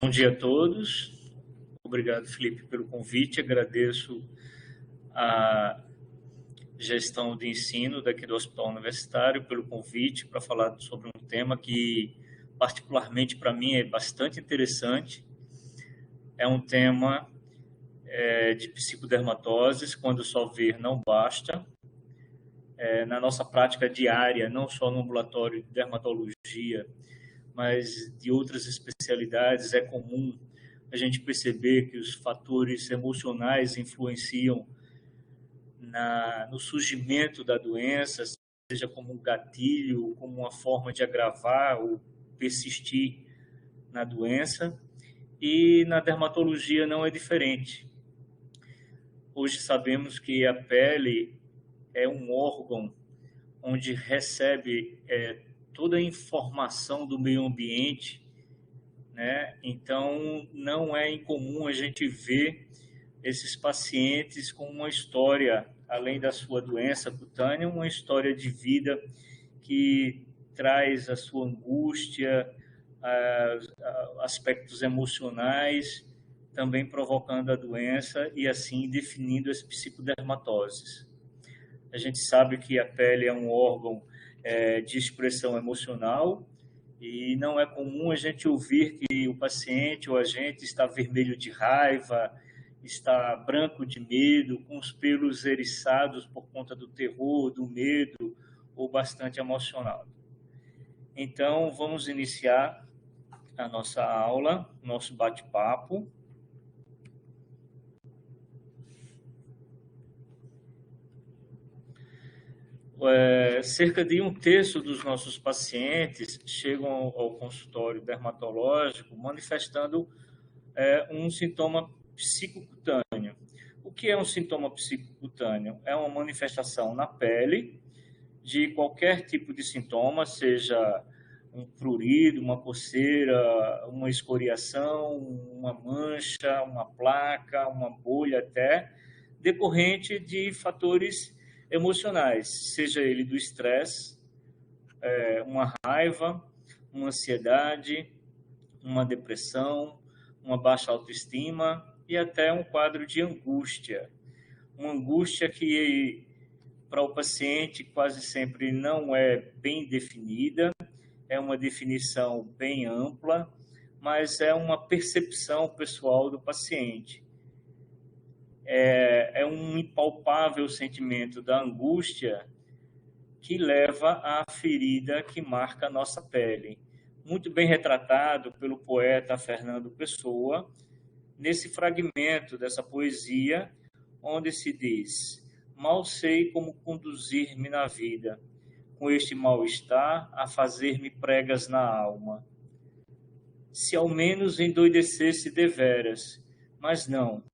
Bom dia a todos. Obrigado, Felipe, pelo convite. Agradeço a gestão de ensino daqui do Hospital Universitário pelo convite para falar sobre um tema que, particularmente para mim, é bastante interessante. É um tema de psicodermatoses, quando só ver não basta. Na nossa prática diária, não só no ambulatório de dermatologia, mas de outras especialidades, é comum a gente perceber que os fatores emocionais influenciam no surgimento da doença, seja como um gatilho, como uma forma de agravar ou persistir na doença. E na dermatologia não é diferente. Hoje sabemos que a pele é um órgão onde recebe toda a informação do meio ambiente, né? Então, não é incomum a gente ver esses pacientes com uma história, além da sua doença cutânea, uma história de vida que traz a sua angústia, aspectos emocionais, também provocando a doença e assim definindo as psicodermatoses. A gente sabe que a pele é um órgão de expressão emocional e não é comum a gente ouvir que o paciente ou a gente está vermelho de raiva, está branco de medo, com os pelos eriçados por conta do terror, do medo ou bastante emocionado. Então, vamos iniciar a nossa aula, nosso bate-papo. Cerca de um terço dos nossos pacientes chegam ao consultório dermatológico manifestando um sintoma psicocutâneo. O que é um sintoma psicocutâneo? É uma manifestação na pele de qualquer tipo de sintoma, seja um prurido, uma coceira, uma escoriação, uma mancha, uma placa, uma bolha até, decorrente de fatores emocionais, seja ele do estresse, uma raiva, uma ansiedade, uma depressão, uma baixa autoestima e até um quadro de angústia. Uma angústia que para o paciente quase sempre não é bem definida, é uma definição bem ampla, mas é uma percepção pessoal do paciente. É um impalpável sentimento da angústia que leva à ferida que marca a nossa pele. Muito bem retratado pelo poeta Fernando Pessoa, nesse fragmento dessa poesia, onde se diz: mal sei como conduzir-me na vida, com este mal-estar a fazer-me pregas na alma. Se ao menos endoidecesse deveras, mas não.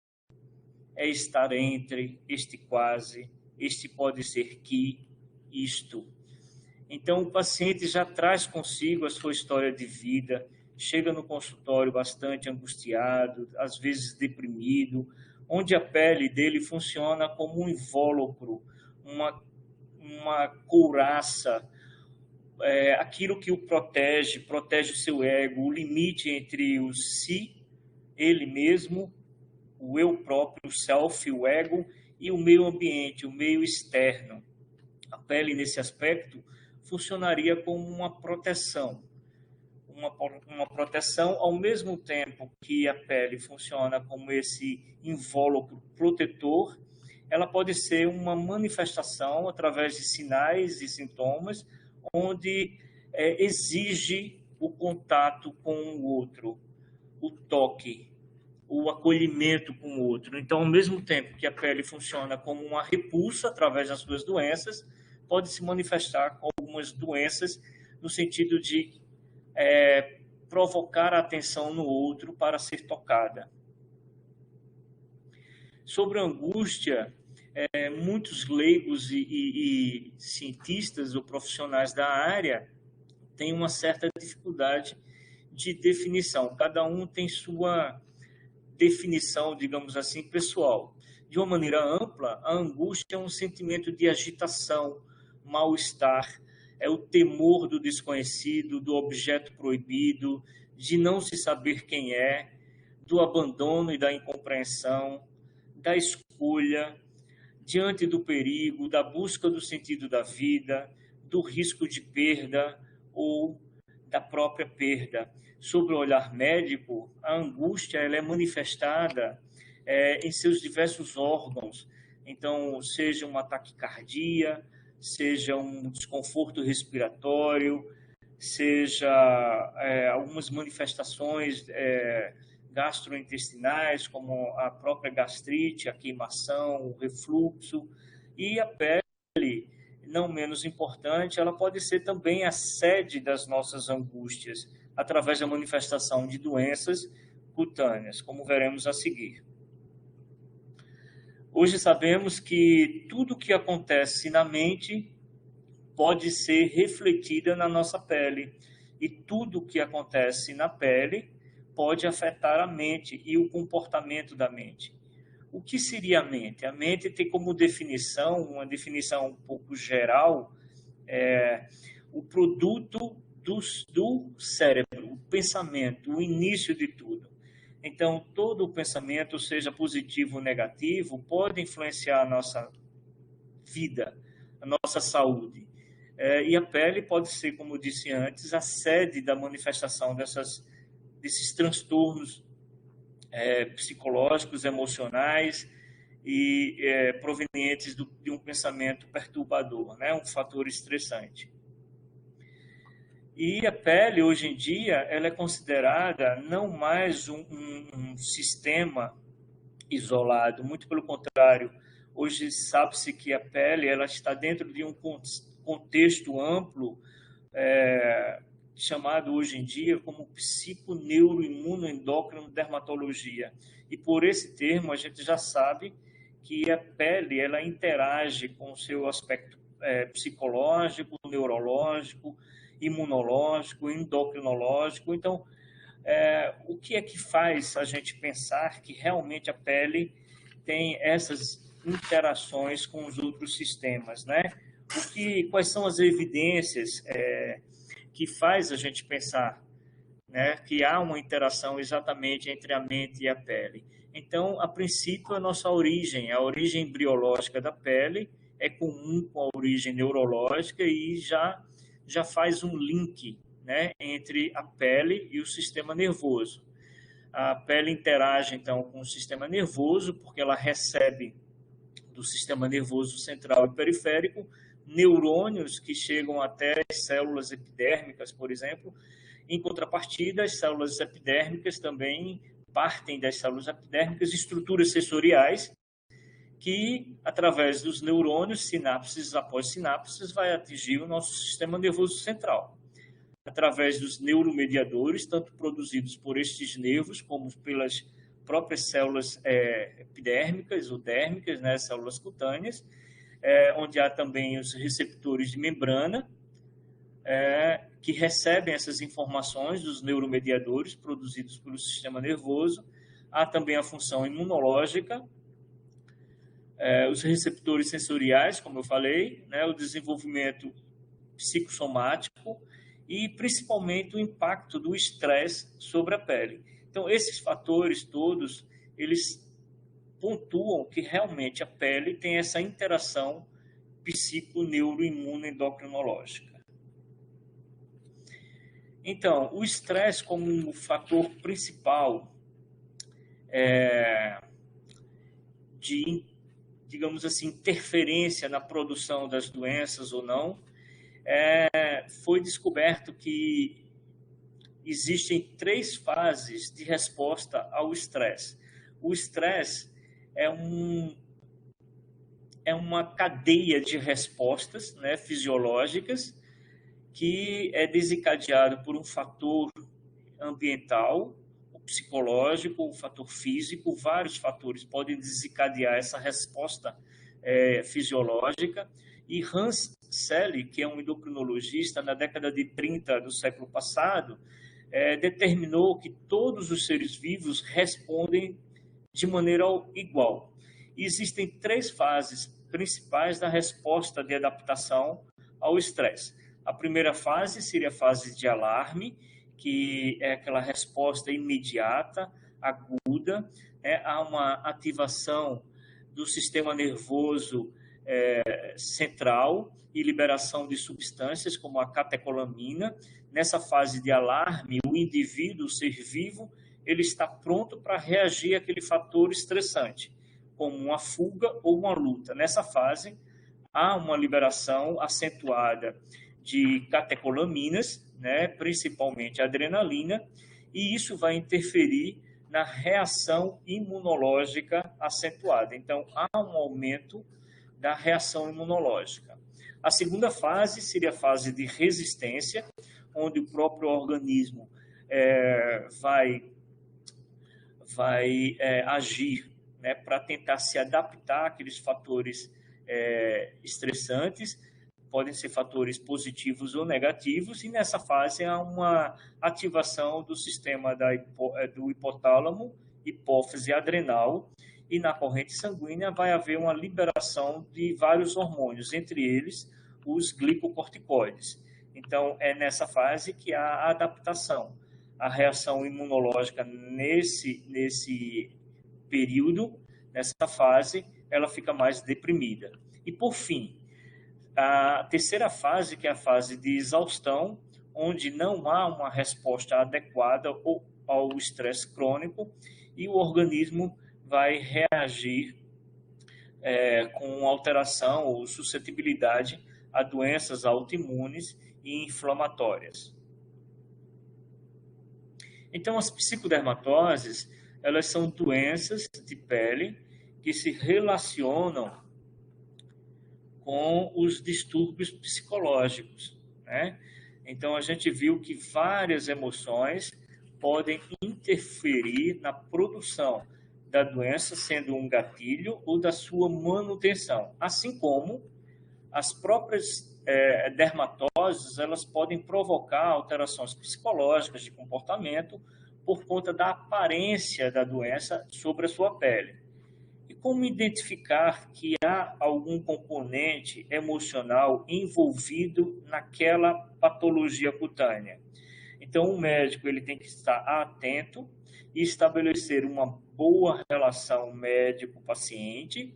É estar entre este quase, este pode ser que, isto. Então, o paciente já traz consigo a sua história de vida, chega no consultório bastante angustiado, às vezes deprimido, onde a pele dele funciona como um invólucro, uma couraça, aquilo que o protege o seu ego, o limite entre o si, ele mesmo, o eu próprio, o self, o ego, e o meio ambiente, o meio externo. A pele, nesse aspecto, funcionaria como uma proteção. Uma proteção ao mesmo tempo que a pele funciona como esse invólucro protetor, ela pode ser uma manifestação através de sinais e sintomas, onde exige o contato com o outro, o toque, o acolhimento com o outro. Então, ao mesmo tempo que a pele funciona como uma repulsa através das suas doenças, pode se manifestar com algumas doenças no sentido de provocar a atenção no outro para ser tocada. Sobre a angústia, muitos leigos e cientistas ou profissionais da área têm uma certa dificuldade de definição. Cada um tem sua definição, digamos assim, pessoal. De uma maneira ampla, a angústia é um sentimento de agitação, mal-estar, é o temor do desconhecido, do objeto proibido, de não se saber quem é, do abandono e da incompreensão, da escolha, diante do perigo, da busca do sentido da vida, do risco de perda ou da própria perda. Sob o olhar médico, a angústia ela é manifestada em seus diversos órgãos. Então, seja uma taquicardia, seja um desconforto respiratório, seja algumas manifestações gastrointestinais, como a própria gastrite, a queimação, o refluxo, e a pele, não menos importante, ela pode ser também a sede das nossas angústias, através da manifestação de doenças cutâneas, como veremos a seguir. Hoje sabemos que tudo que acontece na mente pode ser refletida na nossa pele, e tudo que acontece na pele pode afetar a mente e o comportamento da mente. O que seria a mente? A mente tem como definição, uma definição um pouco geral, o produto do cérebro, o pensamento, o início de tudo. Então, todo o pensamento, seja positivo ou negativo, pode influenciar a nossa vida, a nossa saúde. E a pele pode ser, como eu disse antes, a sede da manifestação desses transtornos psicológicos, emocionais e provenientes de um pensamento perturbador, né? Um fator estressante. E a pele, hoje em dia, ela é considerada não mais um sistema isolado, muito pelo contrário. Hoje sabe-se que a pele ela está dentro de um contexto amplo, chamado hoje em dia como psiconeuroimunoendócrino-dermatologia. E por esse termo a gente já sabe que a pele ela interage com o seu aspecto psicológico, neurológico, imunológico, endocrinológico. Então, o que é que faz a gente pensar que realmente a pele tem essas interações com os outros sistemas, né? Quais são as evidências que faz a gente pensar, né, que há uma interação exatamente entre a mente e a pele? Então, a princípio, a nossa origem, a origem embriológica da pele é comum com a origem neurológica e já faz um link, né, entre a pele e o sistema nervoso. A pele interage, então, com o sistema nervoso, porque ela recebe do sistema nervoso central e periférico neurônios que chegam até as células epidérmicas, por exemplo. Em contrapartida, as células epidérmicas também partem das células epidérmicas estruturas sensoriais que, através dos neurônios, sinapses após sinapses, vai atingir o nosso sistema nervoso central. Através dos neuromediadores, tanto produzidos por estes nervos, como pelas próprias células epidérmicas ou dérmicas, né, células cutâneas, onde há também os receptores de membrana, que recebem essas informações dos neuromediadores produzidos pelo sistema nervoso. Há também a função imunológica, os receptores sensoriais, como eu falei, né, o desenvolvimento psicossomático e, principalmente, o impacto do estresse sobre a pele. Então, esses fatores todos, eles pontuam que realmente a pele tem essa interação psico-neuro-imuno-endocrinológica. Então, o estresse como um fator principal de, digamos assim, interferência na produção das doenças ou não, foi descoberto que existem 3 fases de resposta ao estresse. O estresse é uma cadeia de respostas, né, fisiológicas, que é desencadeado por um fator ambiental, o psicológico, o fator físico. Vários fatores podem desencadear essa resposta fisiológica. E Hans Selye, que é um endocrinologista, na década de 30 do século passado, determinou que todos os seres vivos respondem de maneira igual. E existem 3 fases principais da resposta de adaptação ao estresse. A primeira fase seria a fase de alarme, que é aquela resposta imediata, aguda, né? Há uma ativação do sistema nervoso central e liberação de substâncias como a catecolamina. Nessa fase de alarme, o indivíduo, o ser vivo, ele está pronto para reagir àquele fator estressante, como uma fuga ou uma luta. Nessa fase, há uma liberação acentuada de catecolaminas, né, principalmente adrenalina, e isso vai interferir na reação imunológica acentuada. Então, há um aumento da reação imunológica. A segunda fase seria a fase de resistência, onde o próprio organismo vai agir, né, para tentar se adaptar àqueles fatores estressantes. Podem ser fatores positivos ou negativos, e nessa fase há uma ativação do sistema do hipotálamo, hipófise adrenal, e na corrente sanguínea vai haver uma liberação de vários hormônios, entre eles os glicocorticoides. Então, é nessa fase que há a adaptação. A reação imunológica nesse período, nessa fase, ela fica mais deprimida. E, por fim, a terceira fase, que é a fase de exaustão, onde não há uma resposta adequada ao estresse crônico e o organismo vai reagir com alteração ou suscetibilidade a doenças autoimunes e inflamatórias. Então, as psicodermatoses, elas são doenças de pele que se relacionam com os distúrbios psicológicos, né? Então, a gente viu que várias emoções podem interferir na produção da doença, sendo um gatilho, ou da sua manutenção. Assim como as próprias dermatoses, elas podem provocar alterações psicológicas de comportamento por conta da aparência da doença sobre a sua pele. E como identificar que há algum componente emocional envolvido naquela patologia cutânea? Então, o médico ele tem que estar atento e estabelecer uma boa relação médico-paciente.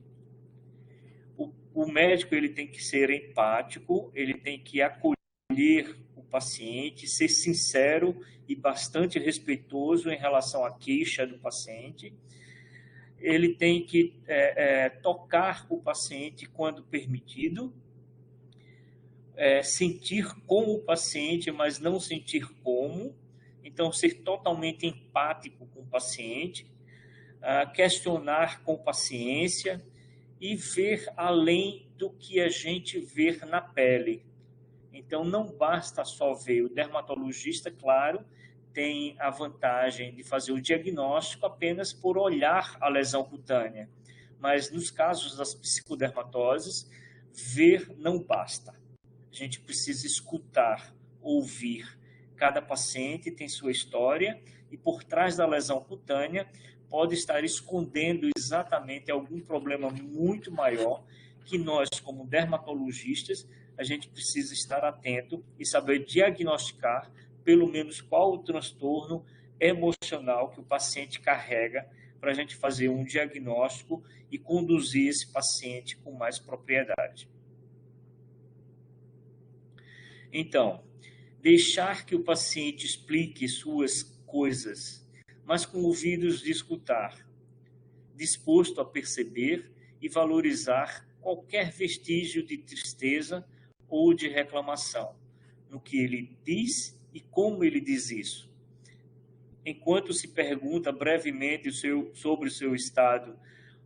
O médico ele tem que ser empático, ele tem que acolher o paciente, ser sincero e bastante respeitoso em relação à queixa do paciente. Ele tem que tocar o paciente quando permitido, sentir com o paciente, mas não sentir como. Então, ser totalmente empático com o paciente, questionar com paciência e ver além do que a gente vê na pele. Então, não basta só ver. O dermatologista, claro, tem a vantagem de fazer o diagnóstico apenas por olhar a lesão cutânea. Mas, nos casos das psicodermatoses, ver não basta. A gente precisa escutar, ouvir. Cada paciente tem sua história e, por trás da lesão cutânea, pode estar escondendo exatamente algum problema muito maior que nós, como dermatologistas, a gente precisa estar atento e saber diagnosticar pelo menos qual o transtorno emocional que o paciente carrega, para a gente fazer um diagnóstico e conduzir esse paciente com mais propriedade. Então, deixar que o paciente explique suas coisas, mas com ouvidos de escutar, disposto a perceber e valorizar qualquer vestígio de tristeza ou de reclamação no que ele diz e como ele diz isso. Enquanto se pergunta brevemente sobre o seu estado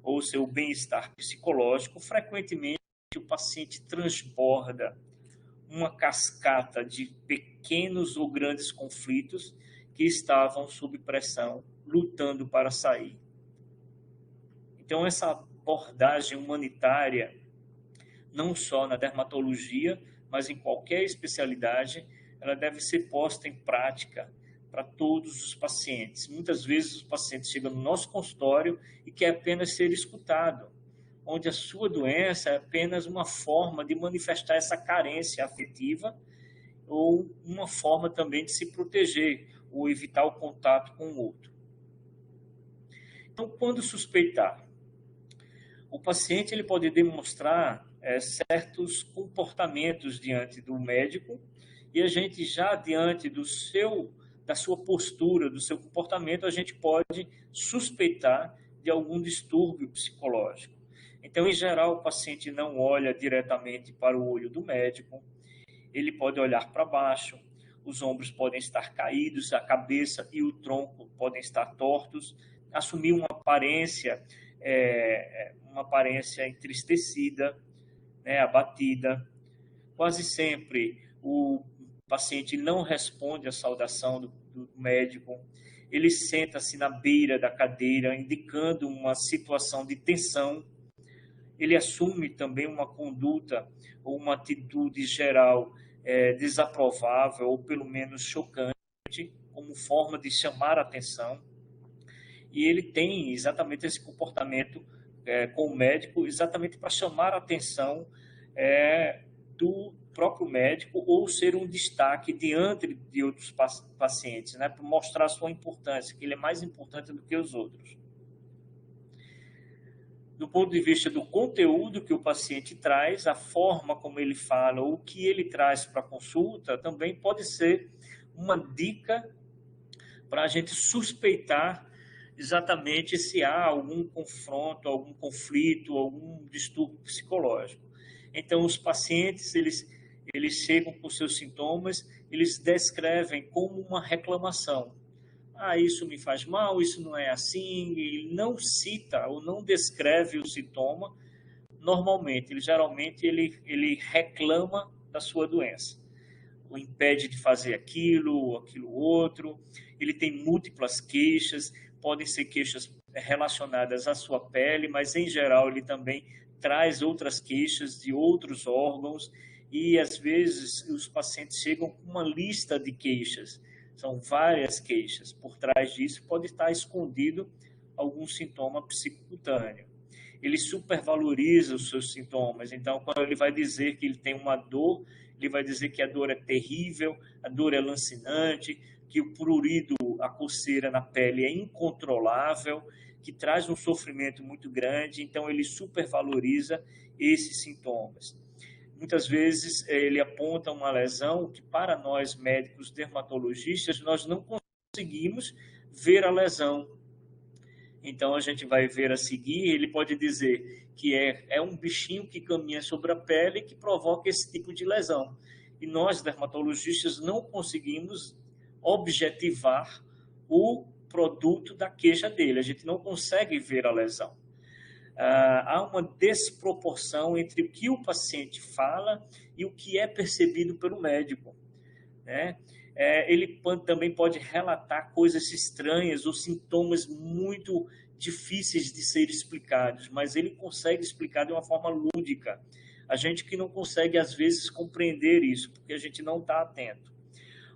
ou seu bem-estar psicológico, frequentemente o paciente transborda uma cascata de pequenos ou grandes conflitos que estavam sob pressão, lutando para sair. Então, essa abordagem humanitária, não só na dermatologia, mas em qualquer especialidade, ela deve ser posta em prática para todos os pacientes. Muitas vezes os pacientes chegam no nosso consultório e querem apenas ser escutado, onde a sua doença é apenas uma forma de manifestar essa carência afetiva ou uma forma também de se proteger ou evitar o contato com o outro. Então, quando suspeitar, o paciente ele pode demonstrar certos comportamentos diante do médico e a gente já diante da sua postura, do seu comportamento, a gente pode suspeitar de algum distúrbio psicológico. Então, em geral, o paciente não olha diretamente para o olho do médico, ele pode olhar para baixo, os ombros podem estar caídos, a cabeça e o tronco podem estar tortos, assumir uma aparência entristecida, né, abatida. Quase sempre o paciente não responde à saudação do médico, ele senta-se na beira da cadeira, indicando uma situação de tensão. Ele assume também uma conduta ou uma atitude geral desaprovável ou pelo menos chocante, como forma de chamar a atenção. E ele tem exatamente esse comportamento com o médico, exatamente para chamar a atenção do próprio médico ou ser um destaque diante de outros pacientes, né, para mostrar a sua importância, que ele é mais importante do que os outros. Do ponto de vista do conteúdo que o paciente traz, a forma como ele fala, ou o que ele traz para a consulta, também pode ser uma dica para a gente suspeitar exatamente se há algum confronto, algum conflito, algum distúrbio psicológico. Então, os pacientes, eles chegam com seus sintomas, eles descrevem como uma reclamação. Isso me faz mal, isso não é assim, ele não cita ou não descreve o sintoma normalmente, geralmente ele reclama da sua doença, o impede de fazer aquilo outro, ele tem múltiplas queixas, podem ser queixas relacionadas à sua pele, mas em geral ele também traz outras queixas de outros órgãos e às vezes os pacientes chegam com uma lista de queixas. São várias queixas. Por trás disso pode estar escondido algum sintoma psicocutâneo. Ele supervaloriza os seus sintomas. Então, quando ele vai dizer que ele tem uma dor, ele vai dizer que a dor é terrível, a dor é lancinante, que o prurido, a coceira na pele é incontrolável, que traz um sofrimento muito grande. Então, ele supervaloriza esses sintomas. Muitas vezes ele aponta uma lesão que para nós médicos dermatologistas nós não conseguimos ver a lesão. Então a gente vai ver a seguir, ele pode dizer que é um bichinho que caminha sobre a pele que provoca esse tipo de lesão. E nós dermatologistas não conseguimos objetivar o produto da queixa dele, a gente não consegue ver a lesão. Há uma desproporção entre o que o paciente fala e o que é percebido pelo médico, né? Ele também pode relatar coisas estranhas ou sintomas muito difíceis de ser explicados, mas ele consegue explicar de uma forma lúdica. A gente que não consegue, às vezes, compreender isso, porque a gente não está atento.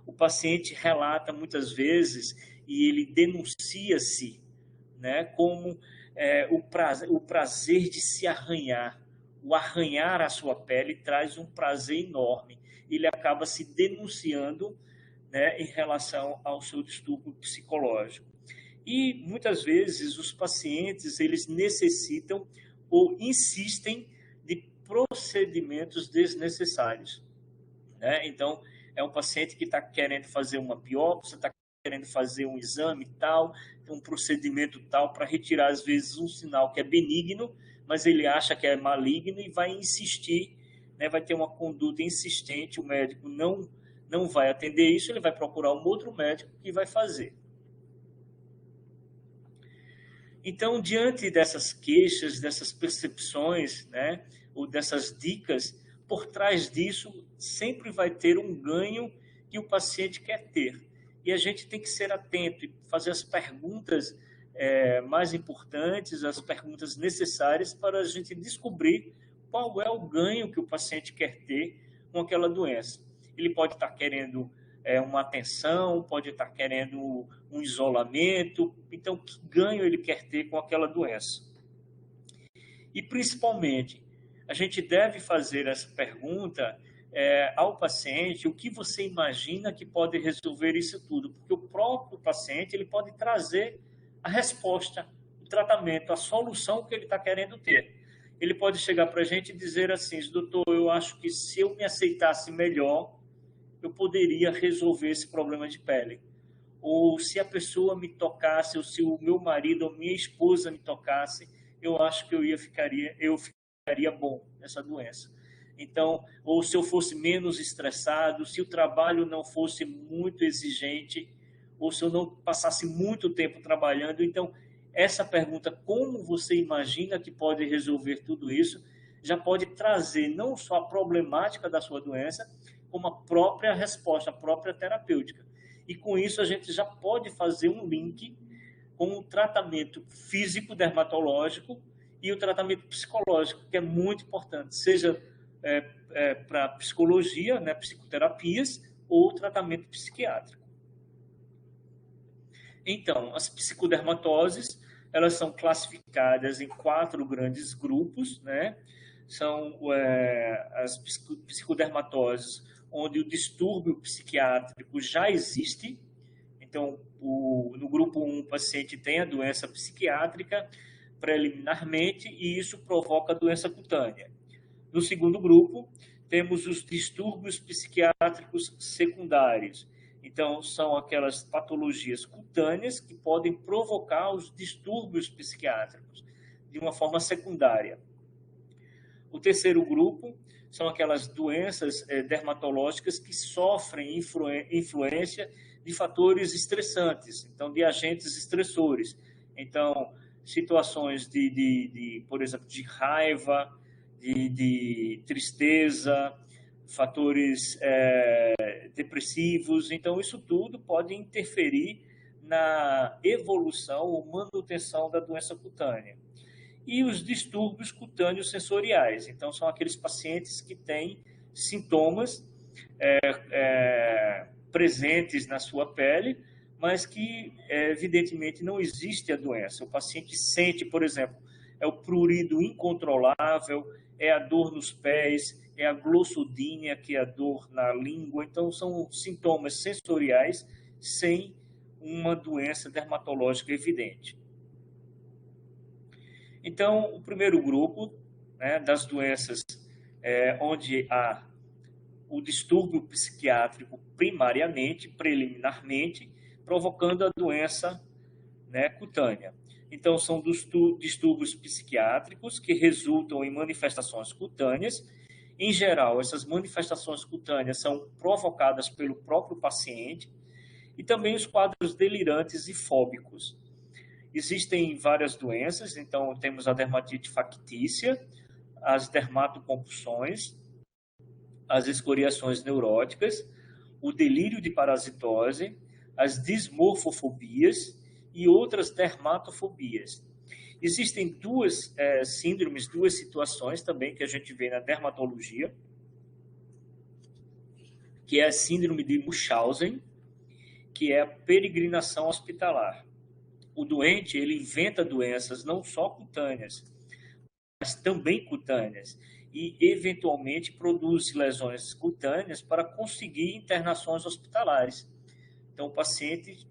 O paciente relata muitas vezes e ele denuncia-se, né, como o prazer de se arranhar. O arranhar a sua pele traz um prazer enorme. Ele acaba se denunciando, né, em relação ao seu distúrbio psicológico. E muitas vezes os pacientes eles necessitam ou insistem de procedimentos desnecessários, né? Então, é um paciente que está querendo fazer uma biópsia, está querendo fazer um exame tal, um procedimento tal para retirar, às vezes, um sinal que é benigno, mas ele acha que é maligno e vai insistir, né? Vai ter uma conduta insistente, o médico não vai atender isso, ele vai procurar um outro médico que vai fazer. Então, diante dessas queixas, dessas percepções, né, ou dessas dicas, por trás disso sempre vai ter um ganho que o paciente quer ter. E a gente tem que ser atento e fazer as perguntas mais importantes, as perguntas necessárias para a gente descobrir qual é o ganho que o paciente quer ter com aquela doença. Ele pode estar querendo uma atenção, pode estar querendo um isolamento. Então, que ganho ele quer ter com aquela doença? E, principalmente, a gente deve fazer essa pergunta ao paciente o que você imagina que pode resolver isso tudo, porque o próprio paciente ele pode trazer a resposta, o tratamento, a solução que ele está querendo ter. Ele pode chegar para a gente e dizer assim: doutor, eu acho que se eu me aceitasse melhor, eu poderia resolver esse problema de pele. Ou se a pessoa me tocasse, ou se o meu marido ou minha esposa me tocasse, eu acho que eu ficaria bom nessa doença. Então, ou se eu fosse menos estressado, se o trabalho não fosse muito exigente, ou se eu não passasse muito tempo trabalhando. Então, essa pergunta, como você imagina que pode resolver tudo isso, já pode trazer não só a problemática da sua doença, como a própria resposta, a própria terapêutica. E com isso a gente já pode fazer um link com o tratamento físico dermatológico e o tratamento psicológico, que é muito importante, seja para psicologia, né, psicoterapias, ou tratamento psiquiátrico. Então, as psicodermatoses, elas são classificadas em 4 grandes grupos, né? São as psicodermatoses, onde o distúrbio psiquiátrico já existe. Então, no grupo 1, o paciente tem a doença psiquiátrica preliminarmente e isso provoca doença cutânea. No segundo grupo, temos os distúrbios psiquiátricos secundários. Então, são aquelas patologias cutâneas que podem provocar os distúrbios psiquiátricos de uma forma secundária. O terceiro grupo são aquelas doenças dermatológicas que sofrem influência de fatores estressantes, então, de agentes estressores. Então, situações por exemplo, de raiva, de tristeza, fatores depressivos. Então, isso tudo pode interferir na evolução ou manutenção da doença cutânea. E os distúrbios cutâneos sensoriais. Então, são aqueles pacientes que têm sintomas presentes na sua pele, mas que, evidentemente, não existe a doença. O paciente sente, por exemplo, é o prurido incontrolável, é a dor nos pés, é a glossodínia, que é a dor na língua. Então, são sintomas sensoriais sem uma doença dermatológica evidente. Então, o primeiro grupo, né, das doenças onde há o distúrbio psiquiátrico primariamente, preliminarmente, provocando a doença, né, cutânea. Então, são distúrbios psiquiátricos que resultam em manifestações cutâneas. Em geral, essas manifestações cutâneas são provocadas pelo próprio paciente e também os quadros delirantes e fóbicos. Existem várias doenças, então temos a dermatite factícia, as dermatocompulsões, as escoriações neuróticas, o delírio de parasitose, as dismorfofobias e outras dermatofobias. Existem duas síndromes, duas situações também que a gente vê na dermatologia, que é a síndrome de Munchausen, que é a peregrinação hospitalar. O doente, ele inventa doenças não só cutâneas, mas também cutâneas, e eventualmente produz lesões cutâneas para conseguir internações hospitalares. Então, o paciente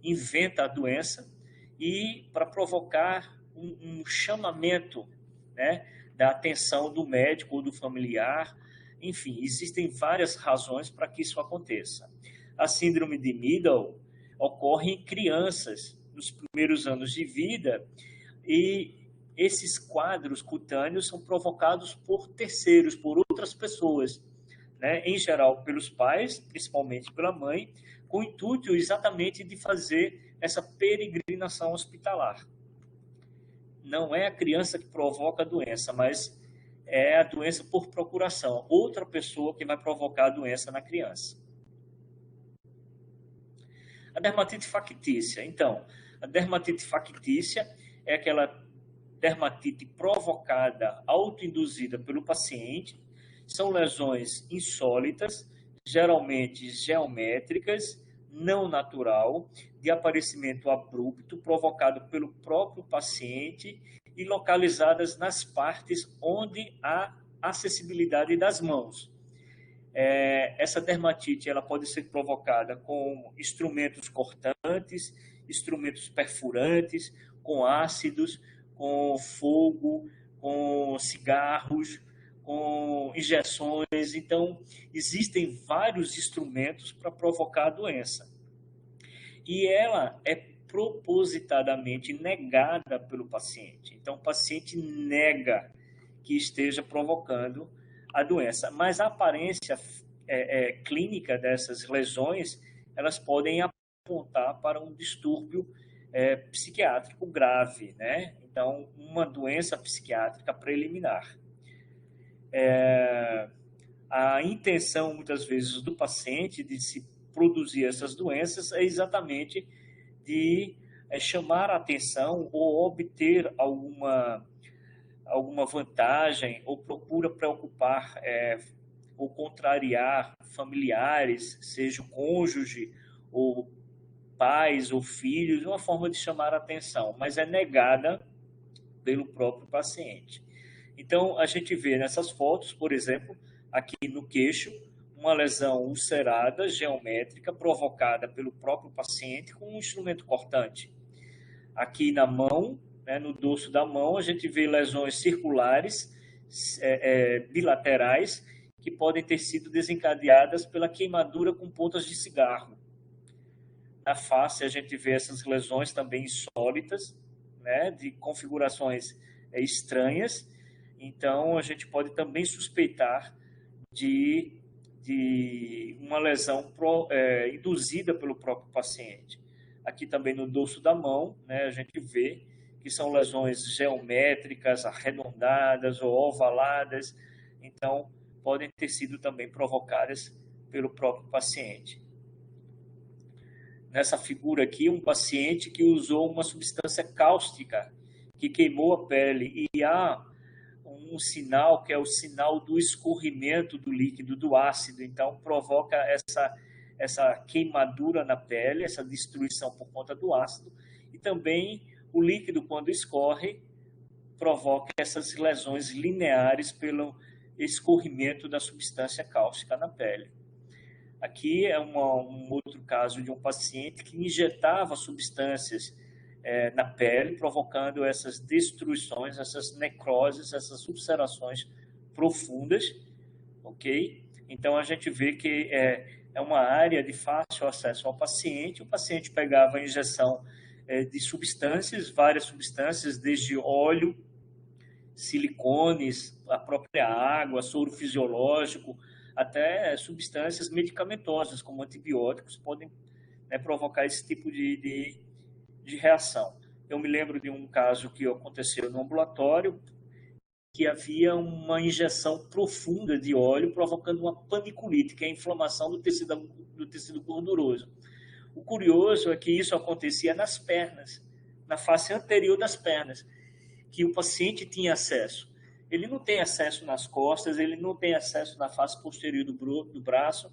inventa a doença e para provocar um chamamento, né, da atenção do médico ou do familiar. Enfim, existem várias razões para que isso aconteça. A síndrome de Middle ocorre em crianças nos primeiros anos de vida e esses quadros cutâneos são provocados por terceiros, por outras pessoas, né? Em geral pelos pais, principalmente pela mãe, com o intuito exatamente de fazer essa peregrinação hospitalar. Não é a criança que provoca a doença, mas é a doença por procuração, outra pessoa que vai provocar a doença na criança. A dermatite factícia. Então, a dermatite factícia é aquela dermatite provocada, autoinduzida pelo paciente. São lesões insólitas, geralmente geométricas, não natural, de aparecimento abrupto, provocado pelo próprio paciente e localizadas nas partes onde há acessibilidade das mãos. Essa dermatite ela pode ser provocada com instrumentos cortantes, instrumentos perfurantes, com ácidos, com fogo, com cigarros, com injeções. Então, existem vários instrumentos para provocar a doença. E ela é propositadamente negada pelo paciente. Então, o paciente nega que esteja provocando a doença. Mas a aparência clínica dessas lesões, elas podem apontar para um distúrbio psiquiátrico grave, né? Então, uma doença psiquiátrica preliminar. A intenção, muitas vezes, do paciente de se produzir essas doenças é exatamente de chamar a atenção ou obter alguma vantagem, ou procura preocupar ou contrariar familiares, seja o cônjuge, ou pais, ou filhos, uma forma de chamar a atenção, mas é negada pelo próprio paciente. Então, a gente vê nessas fotos, por exemplo, aqui no queixo, uma lesão ulcerada, geométrica, provocada pelo próprio paciente com um instrumento cortante. Aqui na mão, né, no dorso da mão, a gente vê lesões circulares, bilaterais, que podem ter sido desencadeadas pela queimadura com pontas de cigarro. Na face, a gente vê essas lesões também insólitas, né, de configurações estranhas. Então, a gente pode também suspeitar de uma lesão induzida pelo próprio paciente. Aqui também no dorso da mão, né, a gente vê que são lesões geométricas, arredondadas ou ovaladas, então podem ter sido também provocadas pelo próprio paciente. Nessa figura aqui, um paciente que usou uma substância cáustica que queimou a pele, e há um sinal que é o sinal do escorrimento do líquido, do ácido, então provoca essa queimadura na pele, essa destruição por conta do ácido, e também o líquido, quando escorre, provoca essas lesões lineares pelo escorrimento da substância cáustica na pele. Aqui é um outro caso de um paciente que injetava substâncias na pele, provocando essas destruições, essas necroses, essas ulcerações profundas, ok? Então, a gente vê que é uma área de fácil acesso ao paciente. O paciente pegava a injeção de substâncias, várias substâncias, desde óleo, silicones, a própria água, soro fisiológico, até substâncias medicamentosas, como antibióticos, podem provocar esse tipo de reação. Eu me lembro de um caso que aconteceu no ambulatório, que havia uma injeção profunda de óleo provocando uma paniculite, que é a inflamação do tecido gorduroso. O curioso é que isso acontecia nas pernas, na face anterior das pernas, que o paciente tinha acesso. Ele não tem acesso nas costas, ele não tem acesso na face posterior do braço,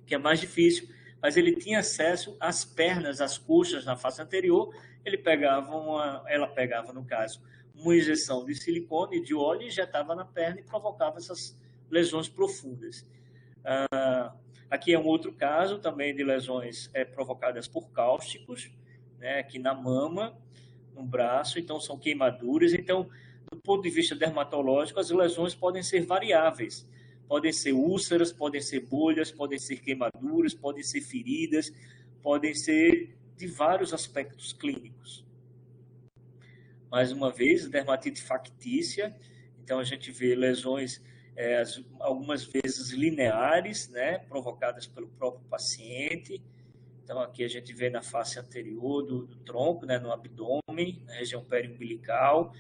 que é mais difícil, mas ele tinha acesso às pernas, às coxas na face anterior. Ela pegava, no caso, uma injeção de silicone, de óleo, injetava na perna e provocava essas lesões profundas. Aqui é um outro caso também de lesões provocadas por cáusticos, né, aqui na mama, no braço, então são queimaduras. Então, do ponto de vista dermatológico, as lesões podem ser variáveis. Podem ser úlceras, podem ser bolhas, podem ser queimaduras, podem ser feridas, podem ser de vários aspectos clínicos. Mais uma vez, dermatite factícia, então a gente vê lesões, algumas vezes lineares, né, provocadas pelo próprio paciente. Então aqui a gente vê na face anterior do tronco, né, no abdômen, na região periumbilical.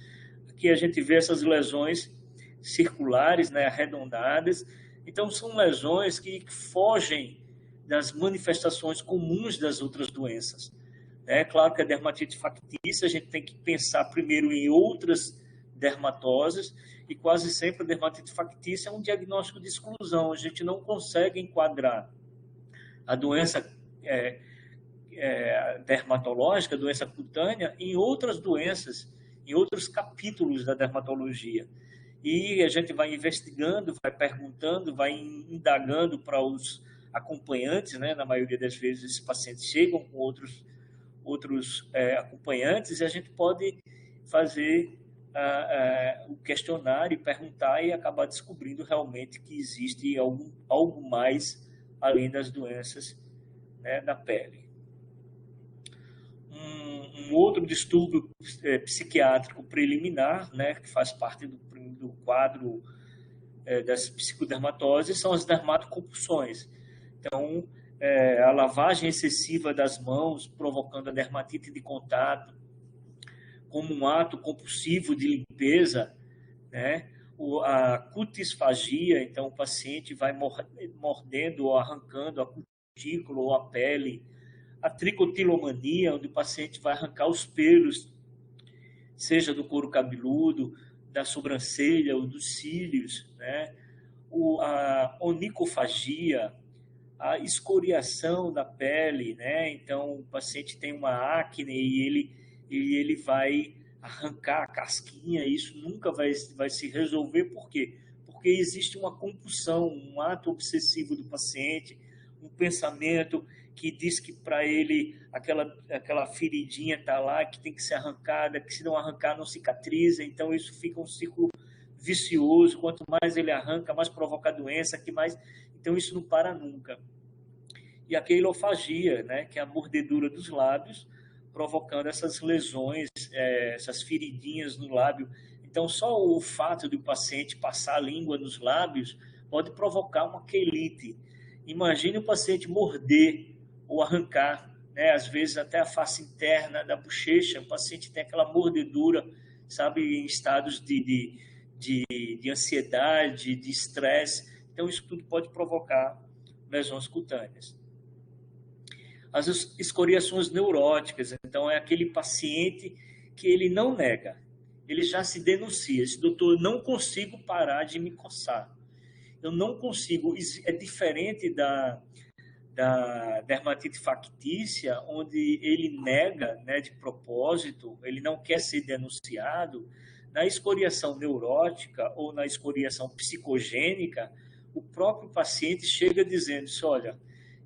Aqui a gente vê essas lesões circulares, né, arredondadas. Então são lesões que fogem das manifestações comuns das outras doenças. É claro que a dermatite factícia, a gente tem que pensar primeiro em outras dermatoses, e quase sempre a dermatite factícia é um diagnóstico de exclusão. A gente não consegue enquadrar a doença dermatológica, a doença cutânea, em outras doenças, em outros capítulos da dermatologia. E a gente vai investigando, vai perguntando, vai indagando para os acompanhantes, né? Na maioria das vezes, esses pacientes chegam com outros acompanhantes, e a gente pode fazer o questionário, perguntar e acabar descobrindo realmente que existe algo mais além das doenças, né, da pele. Um outro distúrbio psiquiátrico preliminar, né, que faz parte do quadro das psicodermatoses, são as dermatocompulsões. Então, a lavagem excessiva das mãos, provocando a dermatite de contato, como um ato compulsivo de limpeza, né? A cutisfagia, então o paciente vai mordendo ou arrancando a cutícula ou a pele. A tricotilomania, onde o paciente vai arrancar os pelos, seja do couro cabeludo, da sobrancelha ou dos cílios, né? A onicofagia, a escoriação da pele, né? Então o paciente tem uma acne e ele vai arrancar a casquinha, e isso nunca vai se resolver. Por quê? Porque existe uma compulsão, um ato obsessivo do paciente, um pensamento que diz que para ele aquela feridinha está lá, que tem que ser arrancada, que se não arrancar não cicatriza. Então isso fica um ciclo vicioso. Quanto mais ele arranca, mais provoca doença, que mais. Então isso não para nunca. E a queilofagia, né, que é a mordedura dos lábios, provocando essas lesões, essas feridinhas no lábio. Então, só o fato de o paciente passar a língua nos lábios pode provocar uma queilite. Imagine o paciente morder ou arrancar, né, às vezes até a face interna da bochecha. O paciente tem aquela mordedura, sabe, em estados de ansiedade, de estresse. Então, isso tudo pode provocar lesões cutâneas. As escoriações neuróticas, então é aquele paciente que ele não nega, ele já se denuncia: esse doutor, não consigo parar de me coçar, eu não consigo. É diferente da dermatite factícia, onde ele nega, né, de propósito, ele não quer ser denunciado. Na escoriação neurótica ou na escoriação psicogênica, o próprio paciente chega dizendo: olha,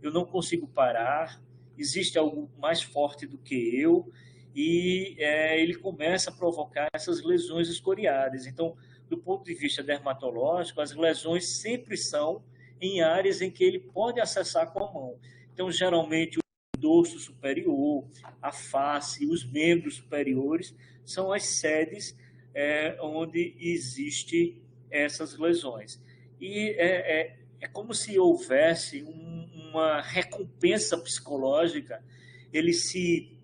eu não consigo parar, existe algo mais forte do que eu, e ele começa a provocar essas lesões escoriadas. Então, do ponto de vista dermatológico, as lesões sempre são em áreas em que ele pode acessar com a mão. Então, geralmente, o dorso superior, a face, os membros superiores são as sedes onde existem essas lesões. E é como se houvesse uma recompensa psicológica. Ele se,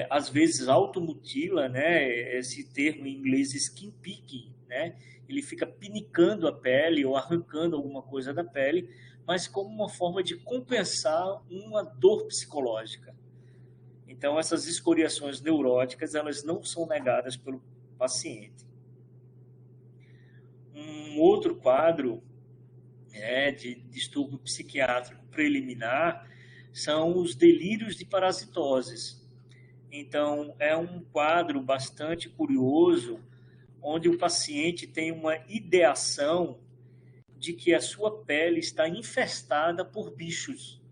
às vezes, automutila, né? Esse termo em inglês, skin picking, né? Ele fica pinicando a pele ou arrancando alguma coisa da pele, mas como uma forma de compensar uma dor psicológica. Então, essas escoriações neuróticas, elas não são negadas pelo paciente. Um outro quadro de distúrbio psiquiátrico preliminar são os delírios de parasitoses. Então, é um quadro bastante curioso, onde o paciente tem uma ideação de que a sua pele está infestada por bichos,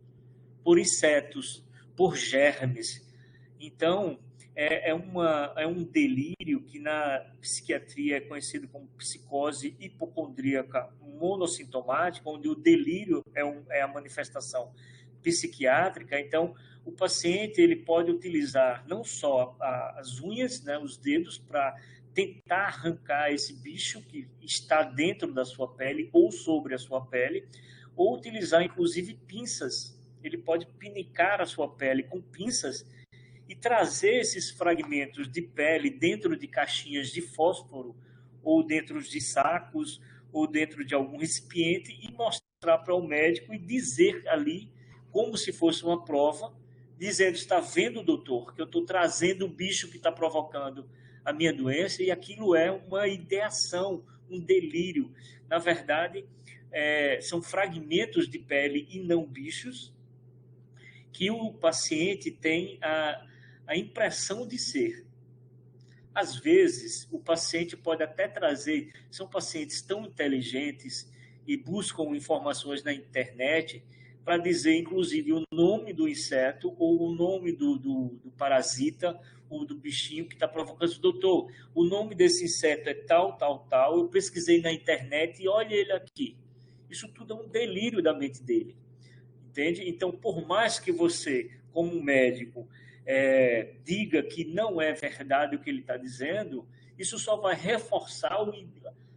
por insetos, por germes. Então, é um delírio que na psiquiatria é conhecido como psicose hipocondríaca monossintomática, onde o delírio é a manifestação psiquiátrica. Então, o paciente ele pode utilizar não só as unhas, né, os dedos, para tentar arrancar esse bicho que está dentro da sua pele ou sobre a sua pele, ou utilizar, inclusive, pinças. Ele pode pinicar a sua pele com pinças e trazer esses fragmentos de pele dentro de caixinhas de fósforo, ou dentro de sacos, ou dentro de algum recipiente, e mostrar para o médico e dizer ali, como se fosse uma prova, dizendo: está vendo, doutor, que eu estou trazendo o bicho que está provocando a minha doença, e aquilo é uma ideação, um delírio. Na verdade, são fragmentos de pele e não bichos, que o paciente tem a impressão de ser. às vezes, o paciente pode até trazer, são pacientes tão inteligentes e buscam informações na internet para dizer, inclusive, o nome do inseto ou o nome do parasita ou do bichinho que está provocando. Doutor, o nome desse inseto é tal, tal, tal, eu pesquisei na internet e olha ele aqui. Isso tudo é um delírio da mente dele, entende? Então, por mais que você, como médico, diga que não é verdade o que ele está dizendo, isso só vai reforçar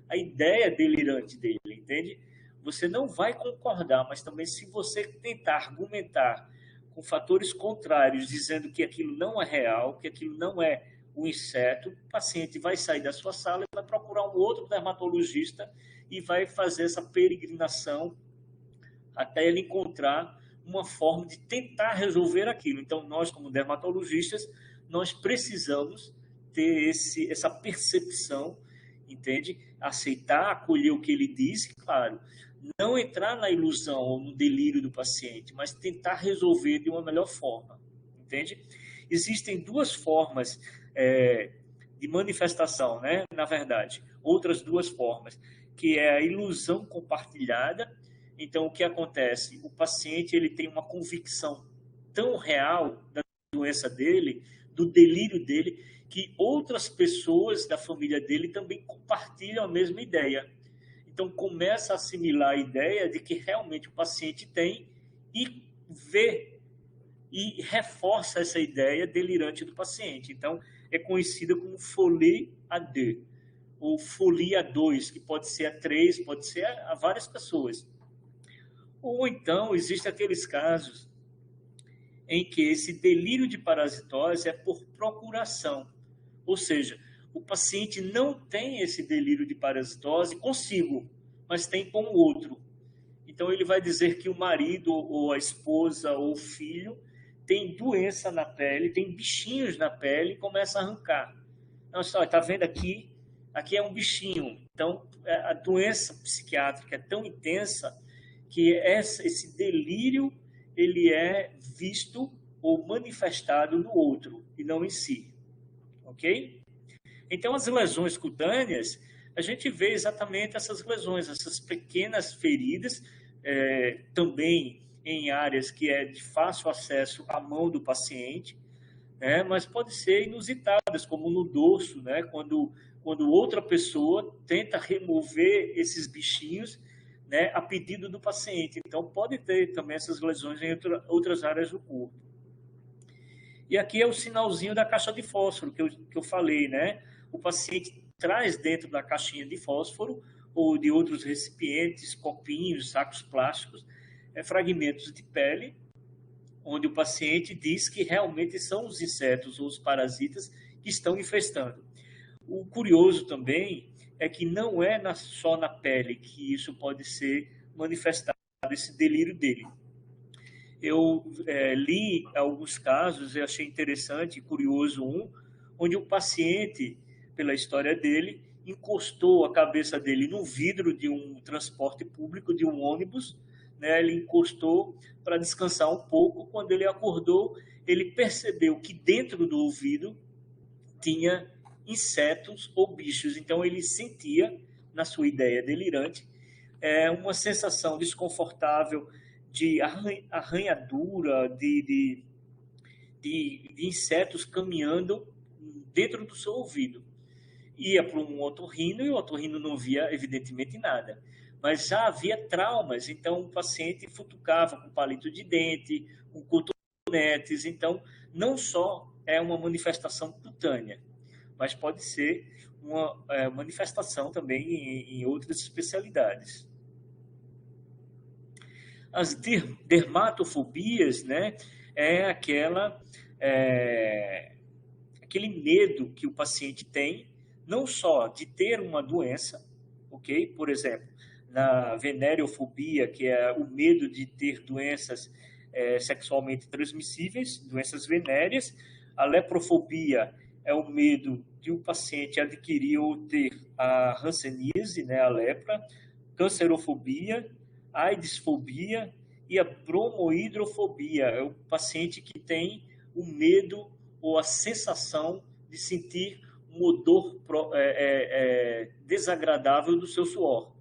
a ideia delirante dele, entende? Você não vai concordar, mas também se você tentar argumentar com fatores contrários, dizendo que aquilo não é real, que aquilo não é um inseto, o paciente vai sair da sua sala e vai procurar um outro dermatologista e vai fazer essa peregrinação até ele encontrar uma forma de tentar resolver aquilo. Então, nós, como dermatologistas, nós precisamos ter essa percepção, entende? Aceitar, acolher o que ele disse, claro. Não entrar na ilusão ou no delírio do paciente, mas tentar resolver de uma melhor forma, entende? Existem duas formas de manifestação, né? Na verdade, outras duas formas, que é a ilusão compartilhada. Então, o que acontece? O paciente ele tem uma convicção tão real da doença dele, do delírio dele, que outras pessoas da família dele também compartilham a mesma ideia. Então, começa a assimilar a ideia de que realmente o paciente tem e vê e reforça essa ideia delirante do paciente. Então, é conhecida como folie à deux, ou folie à deux, que pode ser a 3, pode ser a várias pessoas. Ou então, existem aqueles casos em que esse delírio de parasitose é por procuração. Ou seja, o paciente não tem esse delírio de parasitose consigo, mas tem com o outro. Então, ele vai dizer que o marido, ou a esposa, ou o filho tem doença na pele, tem bichinhos na pele e começa a arrancar. Então, está vendo aqui? Aqui é um bichinho. Então, a doença psiquiátrica é tão intensa que esse delírio ele é visto ou manifestado no outro e não em si, ok? Então, as lesões cutâneas, a gente vê exatamente essas lesões, essas pequenas feridas, também em áreas que é de fácil acesso à mão do paciente, né? Mas pode ser inusitadas, como no dorso, né? Quando outra pessoa tenta remover esses bichinhos, né, a pedido do paciente. Então, pode ter também essas lesões em outras áreas do corpo. E aqui é o sinalzinho da caixa de fósforo que eu falei, né? O paciente traz dentro da caixinha de fósforo ou de outros recipientes, copinhos, sacos plásticos, fragmentos de pele, onde o paciente diz que realmente são os insetos ou os parasitas que estão infestando. O curioso também é que não é só na pele que isso pode ser manifestado, esse delírio dele. Eu li alguns casos e achei interessante e curioso onde o paciente, pela história dele, encostou a cabeça dele no vidro de um transporte público, de um ônibus, né? Ele encostou para descansar um pouco. Quando ele acordou, ele percebeu que dentro do ouvido tinha insetos ou bichos. Então, ele sentia, na sua ideia delirante, uma sensação desconfortável de arranhadura, de insetos caminhando dentro do seu ouvido. Ia para um otorrino e o otorrino não via, evidentemente, nada. Mas já havia traumas, então o paciente futucava com palito de dente, com cotonetes. Então, não só é uma manifestação cutânea, mas pode ser uma manifestação também em outras especialidades. As dermatofobias, né, é aquele medo que o paciente tem, não só de ter uma doença, ok? Por exemplo, na venéreofobia, que é o medo de ter doenças sexualmente transmissíveis, doenças venéreas. A leprofobia é o medo de o paciente adquirir ou ter a hanseníase, né, a lepra. Cancerofobia, aidesfobia e a bromohidrofobia. É o paciente que tem o medo ou a sensação de sentir um odor desagradável do seu suor.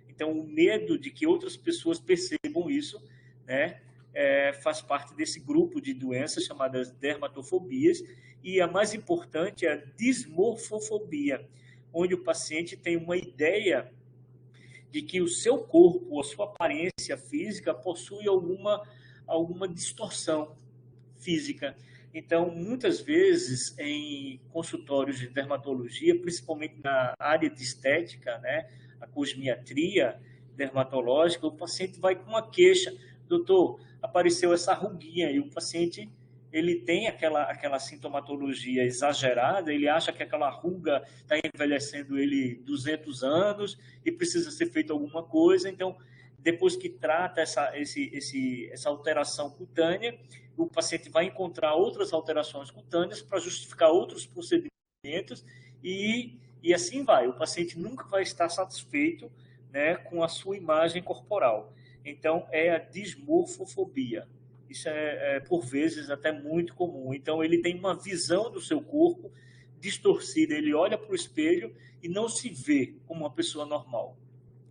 Então, o medo de que outras pessoas percebam isso, né, faz parte desse grupo de doenças chamadas dermatofobias, e a mais importante é a dismorfofobia, onde o paciente tem uma ideia de que o seu corpo, a sua aparência física, possui alguma distorção física. Então, muitas vezes, em consultórios de dermatologia, principalmente na área de estética, né, a cosmiatria dermatológica, o paciente vai com uma queixa: doutor, apareceu essa ruguinha, e o paciente ele tem aquela sintomatologia exagerada, ele acha que aquela ruga está envelhecendo ele 200 anos e precisa ser feita alguma coisa. Então, depois que trata essa alteração cutânea, o paciente vai encontrar outras alterações cutâneas para justificar outros procedimentos e assim vai. O paciente nunca vai estar satisfeito, né, com a sua imagem corporal. Então, é a dismorfofobia. Isso por vezes, até muito comum. Então, ele tem uma visão do seu corpo distorcida. Ele olha para o espelho e não se vê como uma pessoa normal.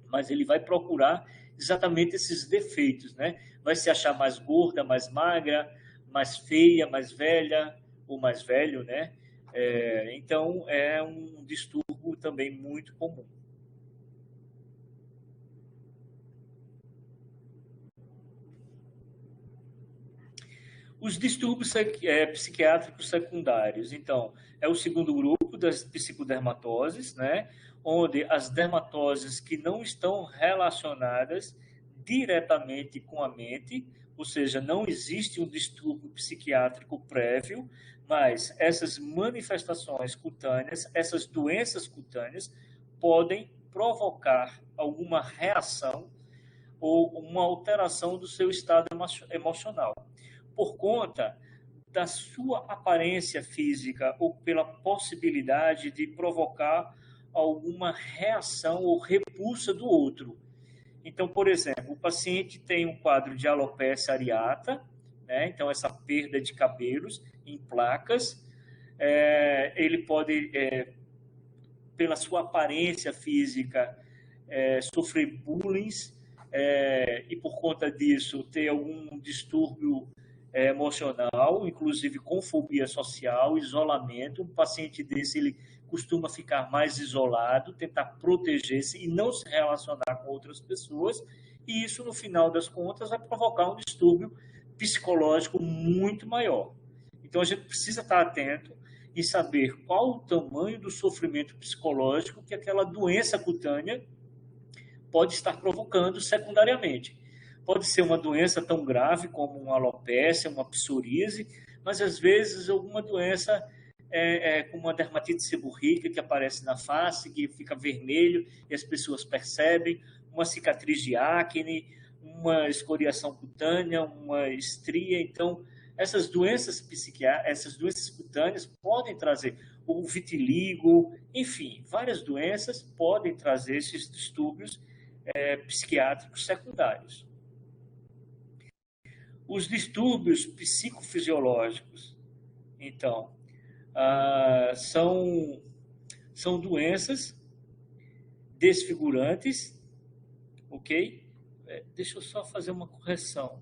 Mas ele vai procurar exatamente esses defeitos, né? Vai se achar mais gorda, mais magra, mais feia, mais velha ou mais velho, né? Então, é um distúrbio também muito comum. Os distúrbios psiquiátricos secundários, então, é o segundo grupo das psicodermatoses, né? Onde as dermatoses que não estão relacionadas diretamente com a mente, ou seja, não existe um distúrbio psiquiátrico prévio, mas essas manifestações cutâneas, essas doenças cutâneas, podem provocar alguma reação ou uma alteração do seu estado emocional, por conta da sua aparência física ou pela possibilidade de provocar alguma reação ou repulsa do outro. Então, por exemplo, o paciente tem um quadro de alopecia areata, né? Então essa perda de cabelos em placas, ele pode, pela sua aparência física, sofrer bullying, e por conta disso ter algum distúrbio emocional, inclusive com fobia social, isolamento. Um paciente desse, ele costuma ficar mais isolado, tentar proteger-se e não se relacionar com outras pessoas, e isso, no final das contas, vai provocar um distúrbio psicológico muito maior. Então, a gente precisa estar atento e saber qual o tamanho do sofrimento psicológico que aquela doença cutânea pode estar provocando secundariamente. Pode ser uma doença tão grave como uma alopecia, uma psoríase, mas às vezes alguma doença como uma dermatite seborreica que aparece na face, que fica vermelho e as pessoas percebem, uma cicatriz de acne, uma escoriação cutânea, uma estria. Então, essas doenças cutâneas podem trazer o vitiligo, enfim, várias doenças podem trazer esses distúrbios psiquiátricos secundários. Os distúrbios psicofisiológicos, então, são doenças desfigurantes, ok? Deixa eu só fazer uma correção.